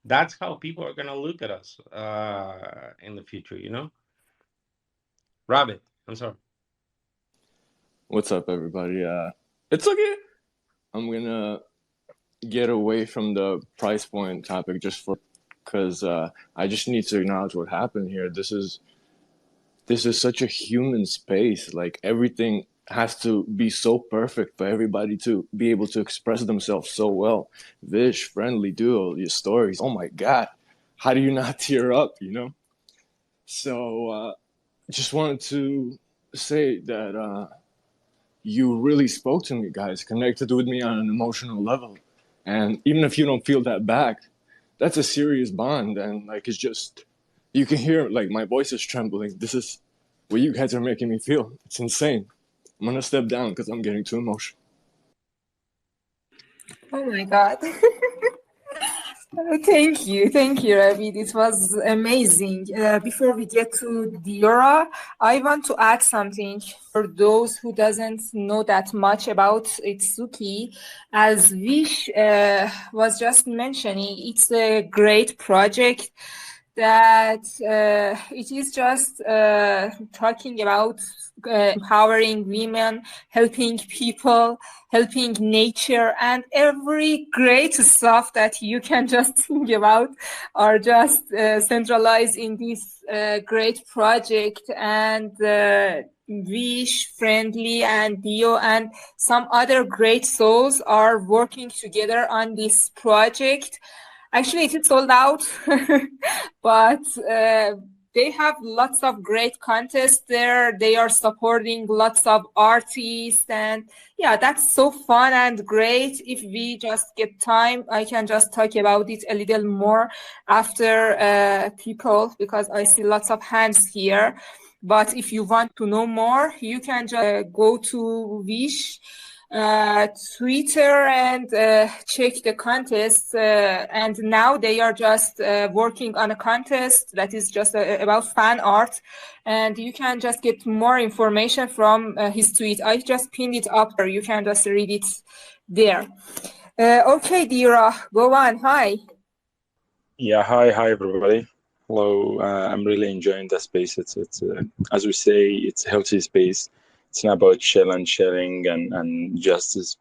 [SPEAKER 4] that's how people are gonna look at us in the future. You know, Rabbit. I'm sorry.
[SPEAKER 12] What's up, everybody? It's okay. I'm gonna get away from the price point topic just for because I just need to acknowledge what happened here. This is such a human space. Like everything has to be so perfect for everybody to be able to express themselves so well. Vish, friendly duo, your stories. Oh my God, how do you not tear up? You know. So just wanted to say that. You really spoke to me, guys, connected with me on an emotional level. And even if you don't feel that back, that's a serious bond. And like, it's just, you can hear like my voice is trembling. This is what you guys are making me feel. It's insane. I'm going to step down because I'm getting too emotional.
[SPEAKER 1] Oh my God. Thank you, Ravi. This was amazing. Before we get to Diora, I want to add something for those who doesn't know that much about Itsuki. As Vish was just mentioning, it's a great project that it is just talking about empowering women, helping people, helping nature, and every great stuff that you can just think about are just centralized in this great project. And Vish, Friendly, and Dio, and some other great souls are working together on this project. Actually, it is sold out, but they have lots of great contests there. They are supporting lots of artists, and yeah, that's so fun and great. If we just get time, I can just talk about it a little more after people, because I see lots of hands here. But if you want to know more, you can just go to Wish Twitter and check the contest. And now they are just working on a contest that is just about fan art. And you can just get more information from his tweet. I just pinned it up there. You can just read it there. Okay, Dira, go on. Hi.
[SPEAKER 13] Yeah, hi everybody. Hello, I'm really enjoying the space. It's as we say, it's a healthy space. It's not about sharing and justice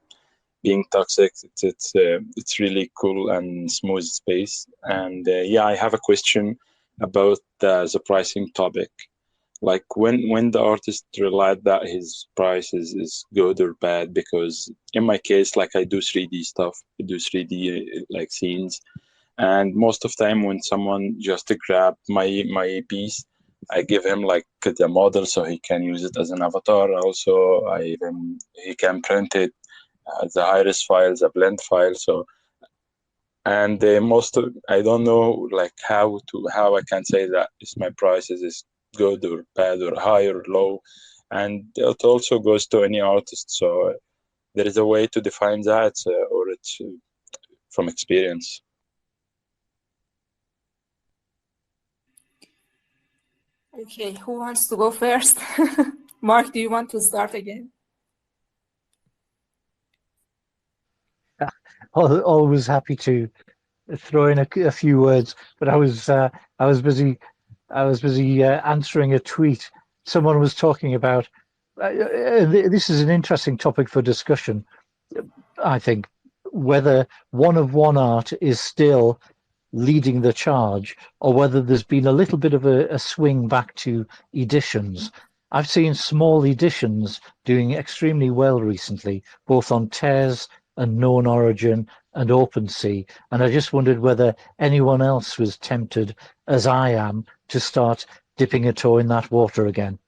[SPEAKER 13] being toxic. It's really cool and smooth space. And yeah, I have a question about the pricing topic. Like when the artist realized that his price is good or bad, because in my case, like I do 3D stuff, I do 3D like scenes, and most of time when someone just grab my piece, I give him like the model so he can use it as an avatar. Also, he can print it, the iris files, the blend file. So and most of, I don't know like how I can say that if my price is good or bad or high or low, and it also goes to any artist. So there is a way to define that, or it's from experience.
[SPEAKER 1] Okay, who wants to go first? Mark, do you want to start again?
[SPEAKER 9] Always happy to throw in a few words, but I was busy answering a tweet. Someone was talking about this is an interesting topic for discussion. I think whether one of one art is still leading the charge, or whether there's been a little bit of a swing back to editions. I've seen small editions doing extremely well recently, both on Tears and Known Origin and OpenSea, and I just wondered whether anyone else was tempted, as I am, to start dipping a toe in that water again.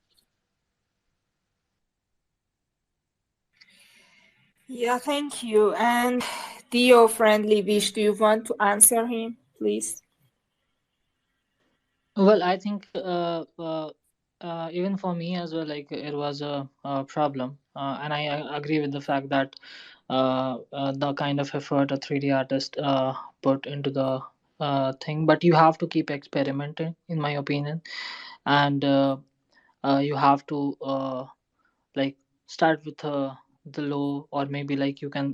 [SPEAKER 1] Yeah, thank you. And Dio Friendly Wish, do you want to answer him, please?
[SPEAKER 6] Well, I think even for me as well, like it was a problem, and I agree with the fact that the kind of effort a 3D artist put into the thing, but you have to keep experimenting, in my opinion, and you have to like start with the low, or maybe like you can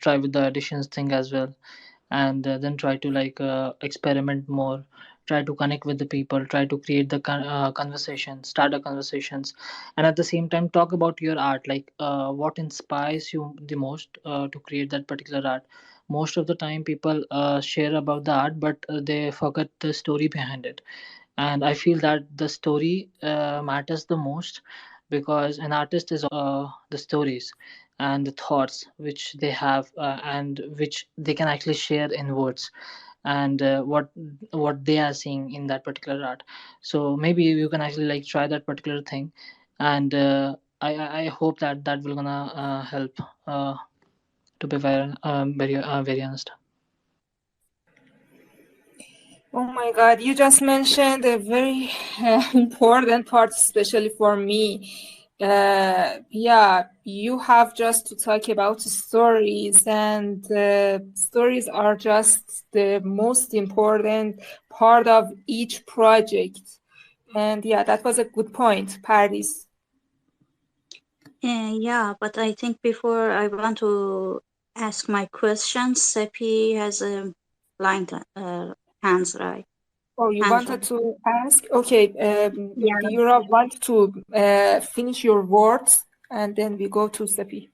[SPEAKER 6] try with the additions thing as well, and then try to like experiment more, try to connect with the people, try to create the conversation, start the conversations, and at the same time talk about your art, like what inspires you the most to create that particular art. Most of the time people share about the art, but they forget the story behind it, and I feel that the story matters the most, because an artist is the stories and the thoughts which they have, and which they can actually share in words, and what they are seeing in that particular art. So maybe you can actually like try that particular thing, and I hope that that will gonna help, to be very honest.
[SPEAKER 1] Oh my God, you just mentioned a very important part, especially for me. Yeah, you have just to talk about stories, and stories are just the most important part of each project. And yeah, that was a good point, Paris.
[SPEAKER 3] Yeah, but I think before I want to ask my question, Seppi has a blind hands right.
[SPEAKER 1] Oh, you
[SPEAKER 3] Hands
[SPEAKER 1] wanted
[SPEAKER 3] right.
[SPEAKER 1] to ask? Okay,
[SPEAKER 3] Yeah.
[SPEAKER 1] do you want to finish your words and then we go to Sepi?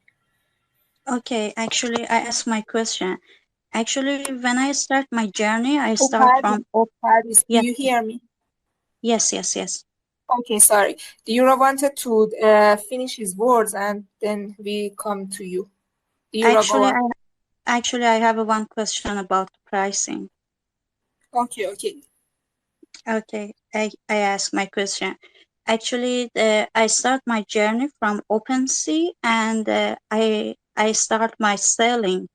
[SPEAKER 3] Okay, actually, I asked my question. Actually, when I start my journey, I
[SPEAKER 1] Oh,
[SPEAKER 3] start
[SPEAKER 1] Paris,
[SPEAKER 3] from
[SPEAKER 1] Paris, do
[SPEAKER 3] yes,
[SPEAKER 1] you hear me?
[SPEAKER 3] yes.
[SPEAKER 1] Okay, sorry. Dira wanted to finish his words and then we come to you. Dira, go
[SPEAKER 3] Actually,
[SPEAKER 1] on.
[SPEAKER 3] I have a one question about pricing.
[SPEAKER 1] Okay.
[SPEAKER 3] Okay, I ask my question. Actually, I start my journey from OpenSea, and I start my selling.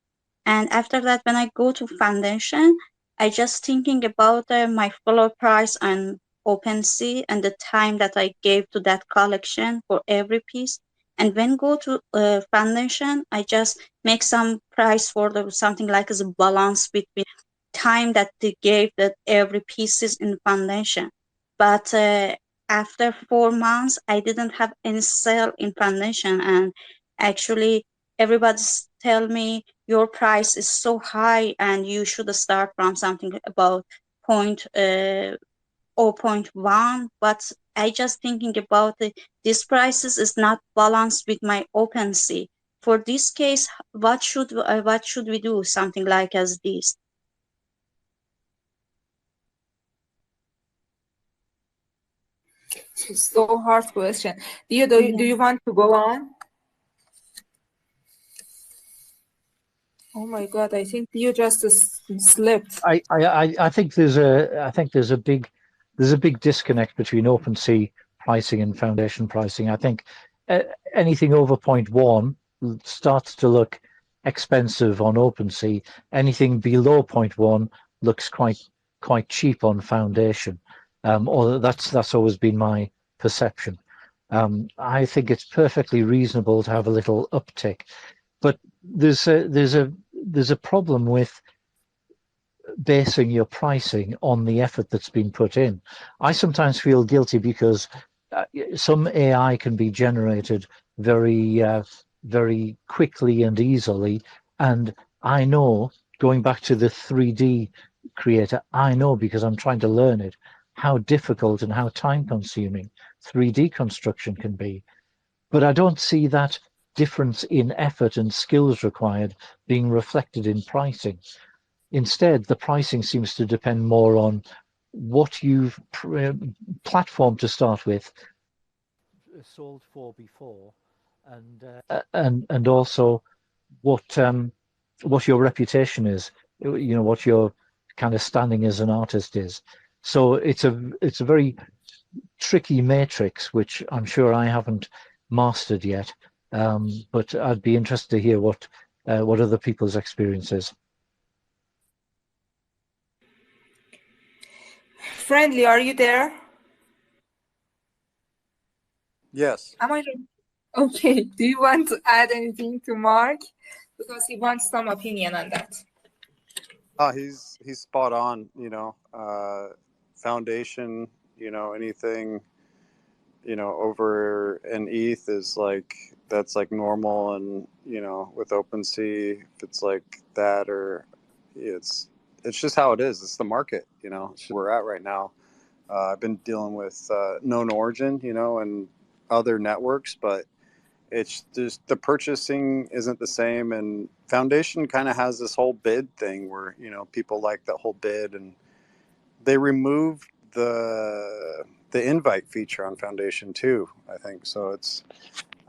[SPEAKER 3] And after that, when I go to foundation, I just thinking about my follow price on OpenSea and the time that I gave to that collection for every piece. And when go to foundation, I just make some price for the something like as a balance between time that they gave that every pieces in foundation. But after 4 months, I didn't have any sale in foundation, and actually everybody's tell me your price is so high and you should start from something about point 0.1, but I just thinking about these prices is not balanced with my OpenSea. For this case, what should we do? Something like as this.
[SPEAKER 1] So hard question. Do you want to go on? Oh my God! I think you just slipped.
[SPEAKER 9] I think there's a big disconnect between OpenSea pricing and foundation pricing. I think anything over 0.1 starts to look expensive on OpenSea. Anything below 0.1 looks quite cheap on foundation. Or that's always been my perception. I think it's perfectly reasonable to have a little uptick, but there's a problem with basing your pricing on the effort that's been put in. I sometimes feel guilty because some AI can be generated very quickly and easily, and I know, going back to the 3D creator, I know because I'm trying to learn it, how difficult and how time consuming 3D construction can be. But I don't see that difference in effort and skills required being reflected in pricing. Instead, the pricing seems to depend more on what you've platform to start with, sold for before, and also what your reputation is. You know, what your kind of standing as an artist is. So it's a very tricky matrix, which I'm sure I haven't mastered yet. But I'd be interested to hear what other people's experience is.
[SPEAKER 1] Friendly, are you there?
[SPEAKER 2] Yes.
[SPEAKER 1] Am I okay? Do you want to add anything to Mark? Because he wants some opinion on that.
[SPEAKER 2] He's spot on. Foundation. Anything. Over an ETH is like that's like normal, and with OpenSea, if it's like that, or it's just how it is. It's the market. It's where we're at right now. I've been dealing with known origin, and other networks, but it's just the purchasing isn't the same. And Foundation kind of has this whole bid thing where people like that whole bid, and they removed the invite feature on Foundation too, I think. So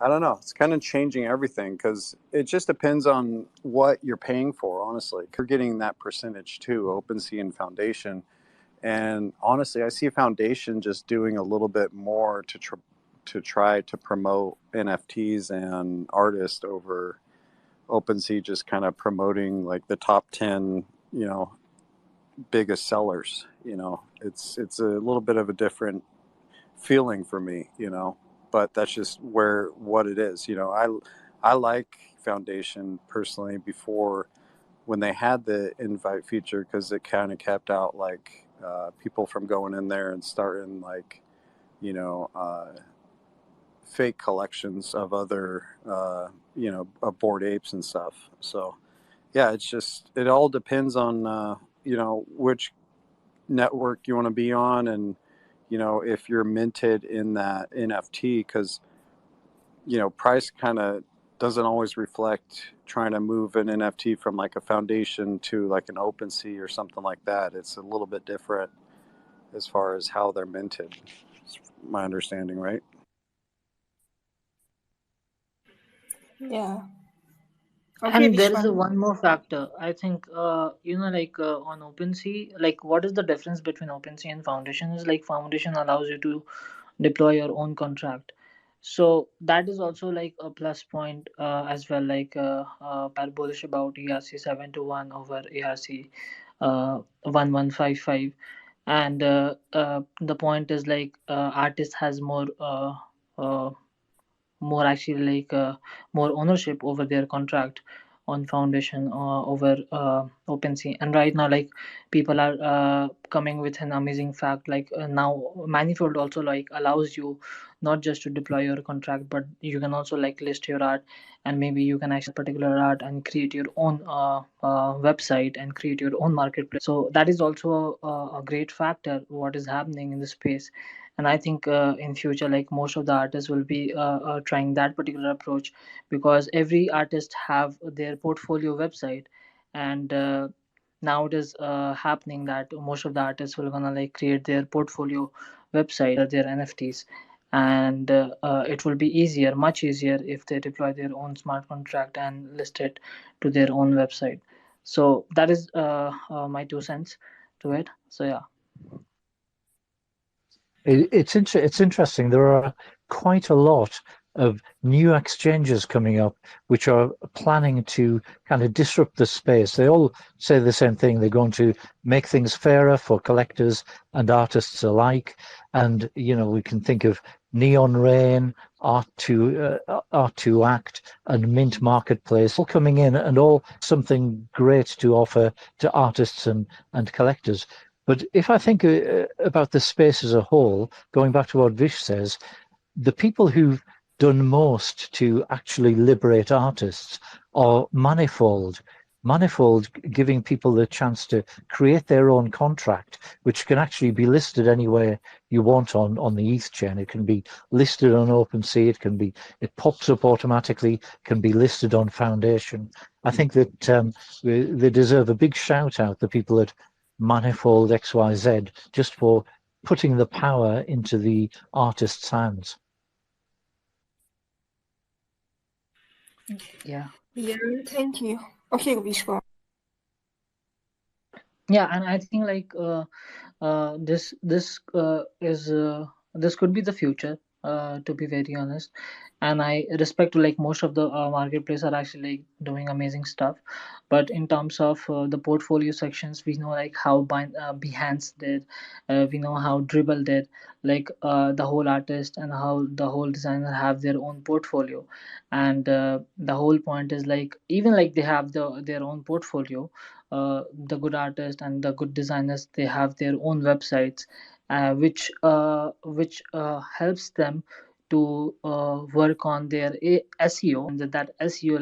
[SPEAKER 2] I don't know, it's kind of changing everything because it just depends on what you're paying for, honestly. You're getting that percentage too, OpenSea and Foundation. And honestly, I see Foundation just doing a little bit more to try to promote NFTs and artists over OpenSea, just kind of promoting like the top 10, biggest sellers. It's a little bit of a different feeling for me, but that's just what it is. I like Foundation personally before, when they had the invite feature, because it kind of kept out like people from going in there and starting like fake collections of other of Bored Apes and stuff. So yeah, it all depends on which network you want to be on, and if you're minted in that NFT, because price kind of doesn't always reflect trying to move an NFT from like a Foundation to like an OpenSea or something like that. It's a little bit different as far as how they're minted. It's my understanding, right?
[SPEAKER 1] Yeah. Okay,
[SPEAKER 6] And there is
[SPEAKER 1] Vishwan.
[SPEAKER 6] one more factor. I think, like on OpenSea, like what is the difference between OpenSea and Foundation is like Foundation allows you to deploy your own contract. So that is also like a plus point as well. Like are bullish about ERC 721 over ERC 1155, and the point is like artist has uh, more actually more ownership over their contract on foundation over OpenSea. And right now people are coming with an amazing fact now Manifold also allows you not just to deploy your contract, but you can also list your art, and maybe you can actually particular art and create your own website and create your own marketplace. So that is also a great factor what is happening in the space. And I think in future most of the artists will be trying that particular approach, because every artist have their portfolio website. And now it is happening that most of the artists will gonna create their portfolio website, their NFTs. And it will be easier, much easier, if they deploy their own smart contract and list it to their own website. So that is my 2 cents to it. So yeah.
[SPEAKER 9] It's interesting. There are quite a lot of new exchanges coming up which are planning to kind of disrupt the space. They all say the same thing. They're going to make things fairer for collectors and artists alike. And we can think of Neon Rain, Art2Act, and Mint Marketplace all coming in, and all something great to offer to artists and collectors. But if I think about the space as a whole, going back to what Vish says, the people who've done most to actually liberate artists are Manifold. Manifold giving people the chance to create their own contract, which can actually be listed anywhere you want on the ETH chain. It can be listed on OpenSea. It pops up automatically. Can be listed on Foundation. I think that they deserve a big shout out. The people at Manifold XYZ, just for putting the power into the artist's hands.
[SPEAKER 6] Yeah.
[SPEAKER 1] Yeah, thank you. Okay, Vishwa.
[SPEAKER 6] Yeah, and I think this is this could be the future, to be very honest. And I respect to most of the marketplace are actually doing amazing stuff. But in terms of the portfolio sections, we know how Behance did, we know how Dribble did, the whole artist and how the whole designer have their own portfolio. And the whole point is even they have their own portfolio, the good artists and the good designers, they have their own websites, which helps them to work on their SEO, and that SEO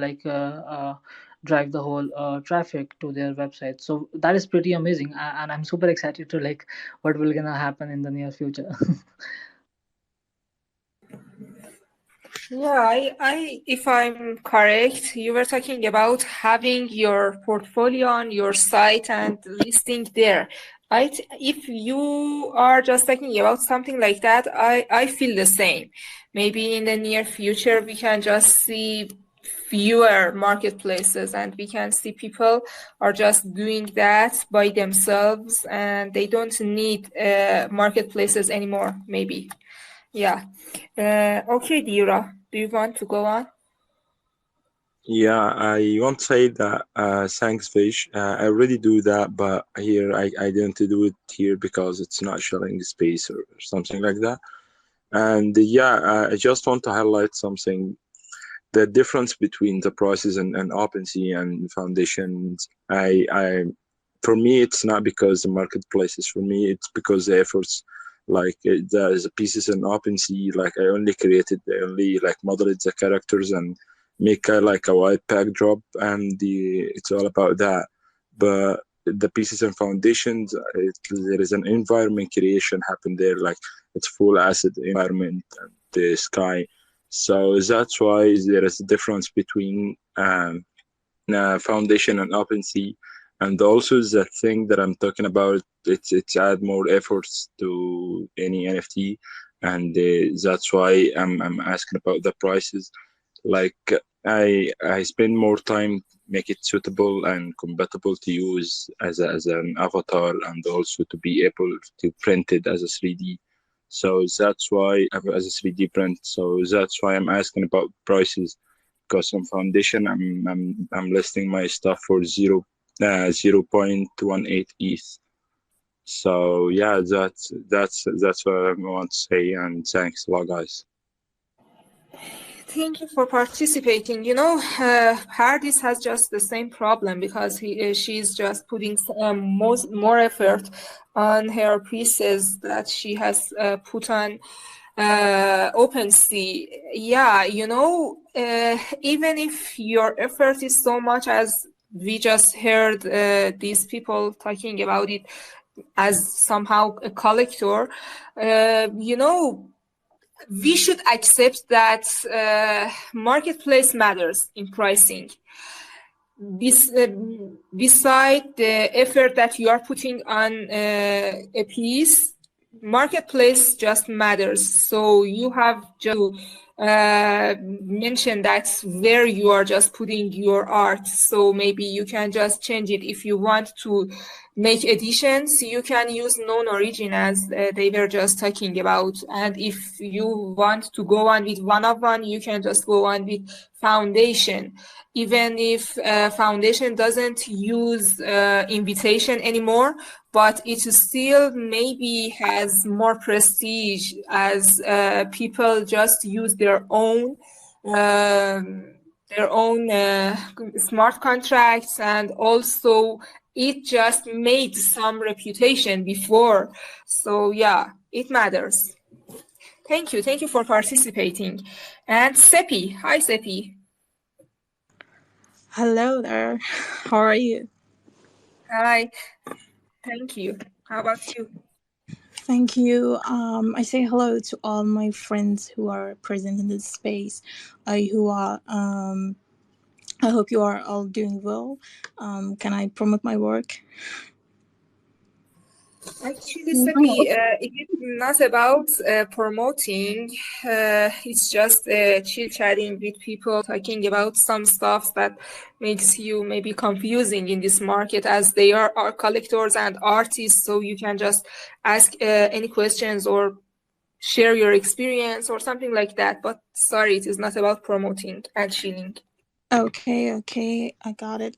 [SPEAKER 6] drive the whole traffic to their website. So that is pretty amazing, and I'm super excited to what will gonna happen in the near future.
[SPEAKER 1] Yeah, if I'm correct, you were talking about having your portfolio on your site and listing there. If you are just talking about something like that, I feel the same. Maybe in the near future, we can just see fewer marketplaces, and we can see people are just doing that by themselves, and they don't need marketplaces anymore, maybe. Yeah. Okay, Dira, do you want to go on?
[SPEAKER 13] Yeah, I want to say that thanks, Fish. I already do that, but here I didn't do it here because it's not showing space or something like that. And yeah, I just want to highlight something. The difference between the prices and OpenSea and foundations, for me, it's not because the marketplaces. For me, it's because the efforts. The pieces in OpenSea, I only modeled the characters and make a white backdrop, and it's all about that. But the pieces and foundations, there is an environment creation happen there, it's full asset environment and the sky. So that's why there is a difference between foundation and OpenSea. And also the thing that I'm talking about, it's add more efforts to any NFT, and that's why I'm asking about the prices. I spend more time make it suitable and compatible to use as an avatar, and also to be able to print it as a 3D. So that's why as a 3D print. So that's why I'm asking about prices, because on foundation I'm listing my stuff for 0.18 ETH. So yeah, that's what I want to say, and thanks a lot, guys.
[SPEAKER 1] Thank you for participating. Hardis has just the same problem because she's just putting more effort on her pieces that she has put on OpenSea. Yeah, even if your effort is so much as we just heard these people talking about it as somehow a collector, we should accept that marketplace matters in pricing. Beside the effort that you are putting on a piece, marketplace just matters. So you have just mention that's where you are just putting your art. So maybe you can just change it. If you want to make editions, you can use non-origin as they were just talking about. And if you want to go on with one-of-one, you can just go on with foundation. Even if foundation doesn't use invitation anymore, but it still maybe has more prestige as people just use their own smart contracts, and also it just made some reputation before. So yeah, it matters. Thank you for participating. And Seppi, hi Seppi.
[SPEAKER 14] Hello there. How are you?
[SPEAKER 1] Hi. Thank you. How about you?
[SPEAKER 14] Thank you. I say hello to all my friends who are present in this space. I hope you are all doing well. Can I promote my work?
[SPEAKER 1] Actually, Seppi, it is not about promoting. It's just chill chatting with people, talking about some stuff that makes you maybe confusing in this market, as they are collectors and artists. So you can just ask any questions or share your experience or something like that. But sorry, it is not about promoting and chilling.
[SPEAKER 14] Okay, I got it.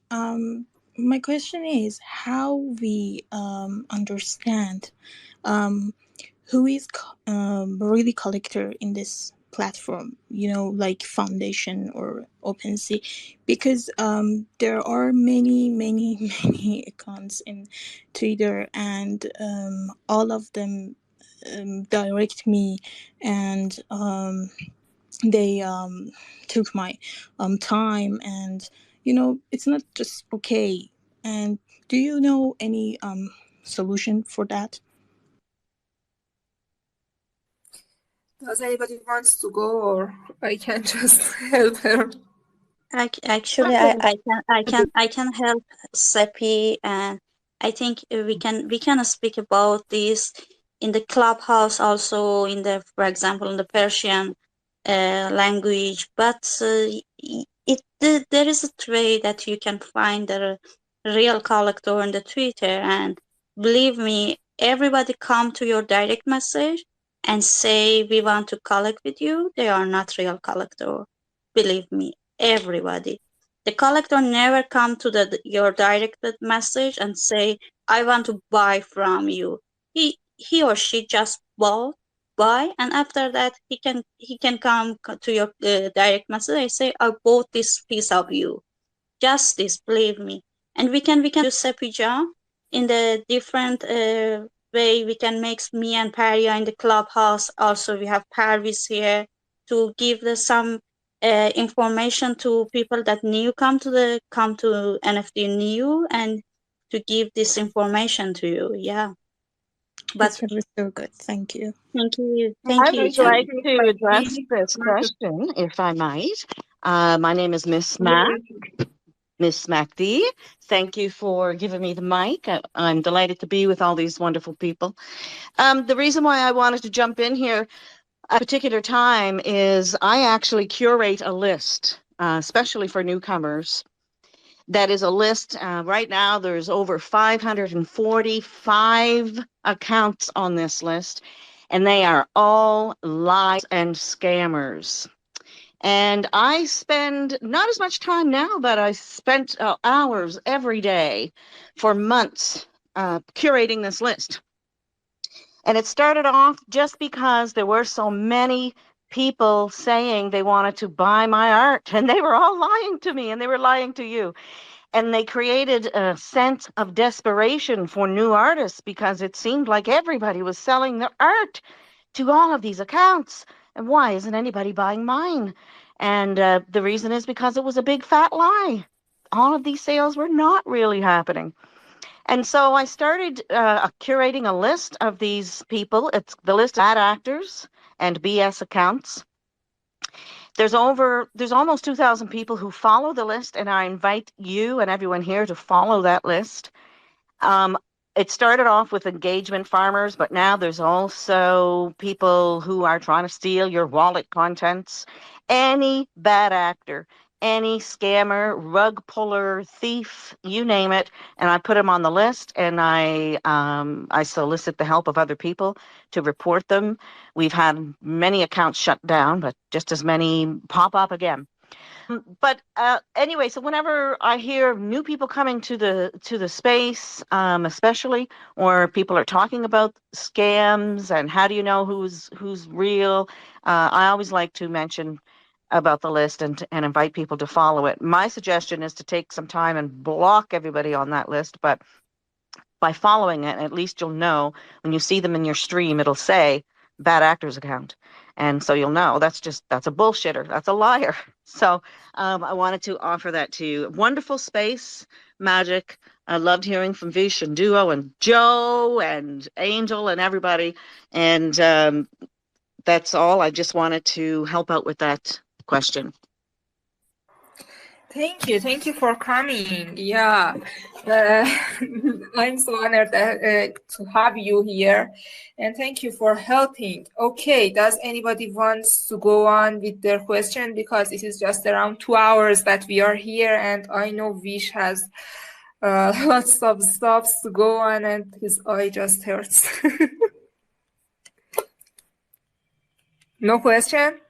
[SPEAKER 14] My question is how we understand who is really collector in this platform, like foundation or OpenSea, because there are many many accounts in Twitter, and all of them direct me, and they took my time, and it's not just okay. And do you know any solution for that?
[SPEAKER 1] Does anybody wants to go, or I can just help her?
[SPEAKER 3] Actually, I can help Seppi, and I think we can speak about this in the clubhouse, also in the, for example, in the Persian language. But there is a way that you can find the real collector on the Twitter, and believe me, everybody come to your direct message and say we want to collect with you. They are not real collector. Believe me, everybody. The collector never come to your directed message and say, I want to buy from you. He or she just buy, and after that he can come to your direct message and say, I bought this piece of you. Just this, believe me. And we can use Sepija in the different way. We can make me and Paria in the clubhouse. Also, we have Parvis here to give some information to people that come to NFT new, and to give this information to you. Yeah. But
[SPEAKER 14] It's really so good. Thank you.
[SPEAKER 3] thank you.
[SPEAKER 15] I
[SPEAKER 3] Thank you.
[SPEAKER 15] would
[SPEAKER 3] Thank
[SPEAKER 15] like
[SPEAKER 3] you.
[SPEAKER 15] to address this question, if I might. My name is Miss Mac, Miss MacD. Thank you for giving me the mic. I'm delighted to be with all these wonderful people. The reason why I wanted to jump in here at a particular time is I actually curate a list, especially for newcomers. That is a list. Right now, there's over 545 accounts on this list, and they are all lies and scammers. And I spend not as much time now, but I spent hours every day for months curating this list. And it started off just because there were so many people saying they wanted to buy my art, and they were all lying to me, and they were lying to you. And they created a sense of desperation for new artists because it seemed like everybody was selling their art to all of these accounts. And why isn't anybody buying mine? And the reason is because it was a big fat lie. All of these sales were not really happening. And so I started curating a list of these people. It's the list of bad actors and BS accounts. There's almost 2,000 people who follow the list, and I invite you and everyone here to follow that list. It started off with engagement farmers, but now there's also people who are trying to steal your wallet contents. Any bad actor, any scammer, rug puller, thief, you name it, and I put them on the list, and I solicit the help of other people to report them. We've had many accounts shut down, but just as many pop up again. But anyway, so whenever I hear new people coming to the space, especially, or people are talking about scams and how do you know who's real, I always like to mention about the list and invite people to follow it. My suggestion is to take some time and block everybody on that list, but by following it, at least you'll know when you see them in your stream, it'll say bad actors account. And so you'll know that's a bullshitter. That's a liar. So I wanted to offer that to you. Wonderful space, Magic. I loved hearing from Vish and Duo and Joe and Angel and everybody. And that's all. I just wanted to help out with that question.
[SPEAKER 1] Thank you for coming. Yeah, I'm so honored to have you here, and thank you for helping. Okay, does anybody wants to go on with their question, because it is just around 2 hours that we are here, and I know Vish has lots of stops to go on, and his eye just hurts. No question?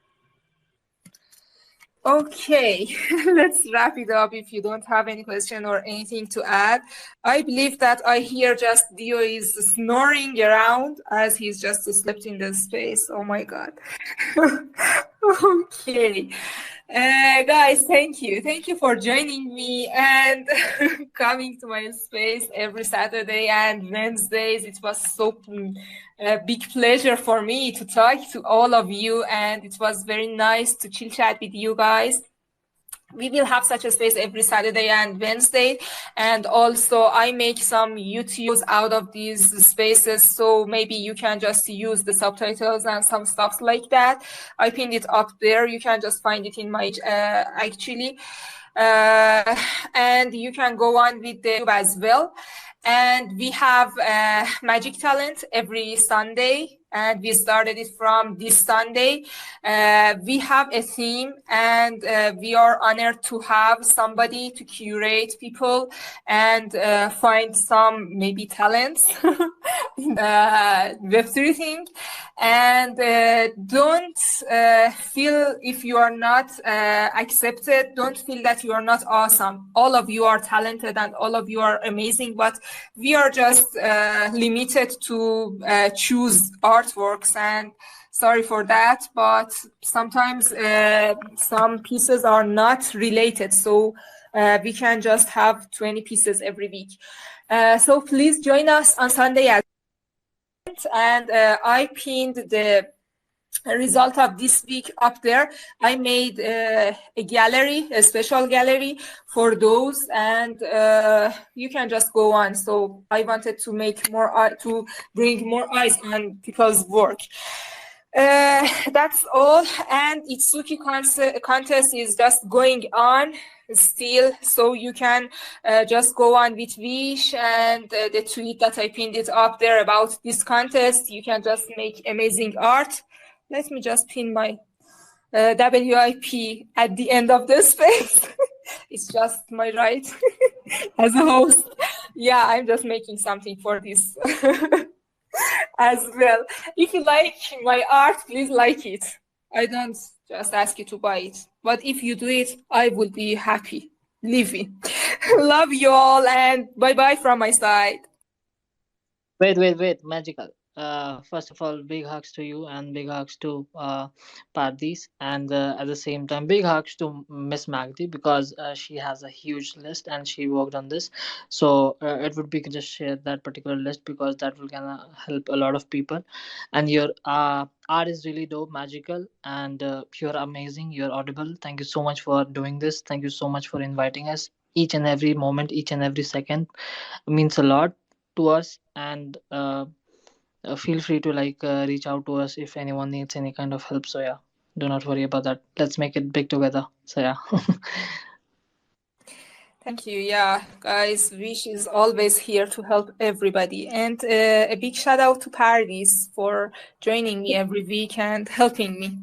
[SPEAKER 1] Okay, let's wrap it up if you don't have any question or anything to add. I believe that I hear just Dio is snoring around as he's just slept in the space. Oh my God. Okay. Guys, thank you. Thank you for joining me and coming to my space every Saturday and Wednesdays. It was so a big pleasure for me to talk to all of you, and it was very nice to chill chat with you guys. We will have such a space every Saturday and Wednesday, and also I make some YouTubes out of these spaces, so maybe you can just use the subtitles and some stuff like that. I pinned it up there. You can just find it in my actually, and you can go on with the YouTube as well. And we have Magic Talent every Sunday, and we started it from this Sunday. We have a theme, and we are honored to have somebody to curate people and find some maybe talents in the Web3 thing. And don't feel if you are not accepted, don't feel that you are not awesome. All of you are talented and all of you are amazing, but we are just limited to choose artworks, and sorry for that, but sometimes some pieces are not related, so we can just have 20 pieces every week. So please join us on Sunday at and I pinned the result of this week up there. I made a gallery, a special gallery for those, and you can just go on. So I wanted to make more, to bring more eyes on people's work. That's all. And Itsuki contest is just going on still, so you can just go on with Vish and the tweet that I pinned it up there about this contest. You can just make amazing art. Let me just pin my WIP at the end of the space. It's just my right as a host. Yeah, I'm just making something for this as well. If you like my art, please like it. I don't just ask you to buy it, but if you do it, I will be happy. Living. Love you all, and bye-bye from my side.
[SPEAKER 6] Wait, Magical. first of all, big hugs to you and big hugs to Pardis, and at the same time, big hugs to Miss Magdi because she has a huge list and she worked on this. So it would be just share that particular list because that will gonna help a lot of people. And your art is really dope, magical, and you're amazing. You're audible. Thank you so much for doing this. Thank you so much for inviting us. Each and every moment, each and every second means a lot to us, and feel free to reach out to us if anyone needs any kind of help. So yeah, do not worry about that. Let's make it big together. So yeah.
[SPEAKER 1] Thank you. Yeah, guys, Wish is always here to help everybody. And a big shout out to Paradis for joining me every week and helping me.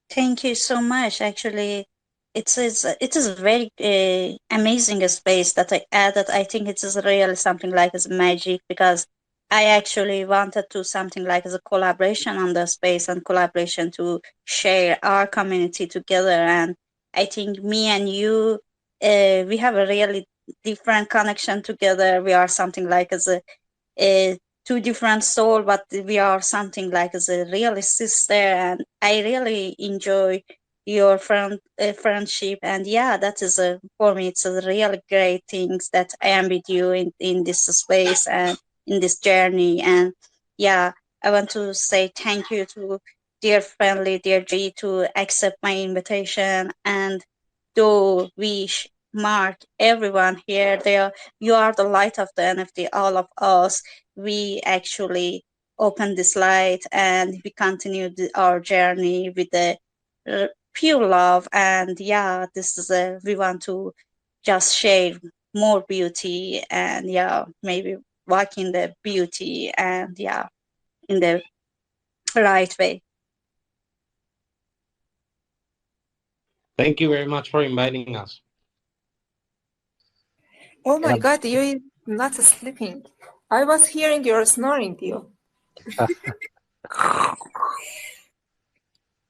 [SPEAKER 3] Thank you so much. Actually, it is a very amazing space that I added. I think it is really something like as magic because I actually wanted to something like as a collaboration on the space and collaboration to share our community together. And I think me and you, we have a really different connection together. We are something like as a two different soul, but we are something like as a real sister. And I really enjoy your friendship. And yeah, that is for me, it's a really great things that I am with you in this space and in this journey. And yeah, I want to say thank you to dear friendly, dear G to accept my invitation and to wish Mark, everyone here, there you are the light of the NFT, all of us. We actually open this light and we continue our journey with the pure love. And yeah, this is we want to just share more beauty and yeah, maybe walk in the beauty and yeah, in the right way.
[SPEAKER 4] Thank you very much for inviting us.
[SPEAKER 1] Oh my God, you is not sleeping. I was hearing your snoring, Dio.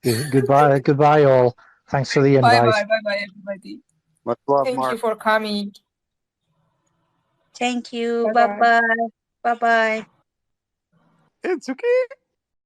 [SPEAKER 9] Goodbye, all. Thanks for the invite.
[SPEAKER 1] Bye, everybody.
[SPEAKER 2] Much love,
[SPEAKER 1] Thank
[SPEAKER 2] Mark.
[SPEAKER 1] you for coming.
[SPEAKER 3] Thank you.
[SPEAKER 1] Bye-bye.
[SPEAKER 3] Bye bye. Bye bye.
[SPEAKER 2] It's okay.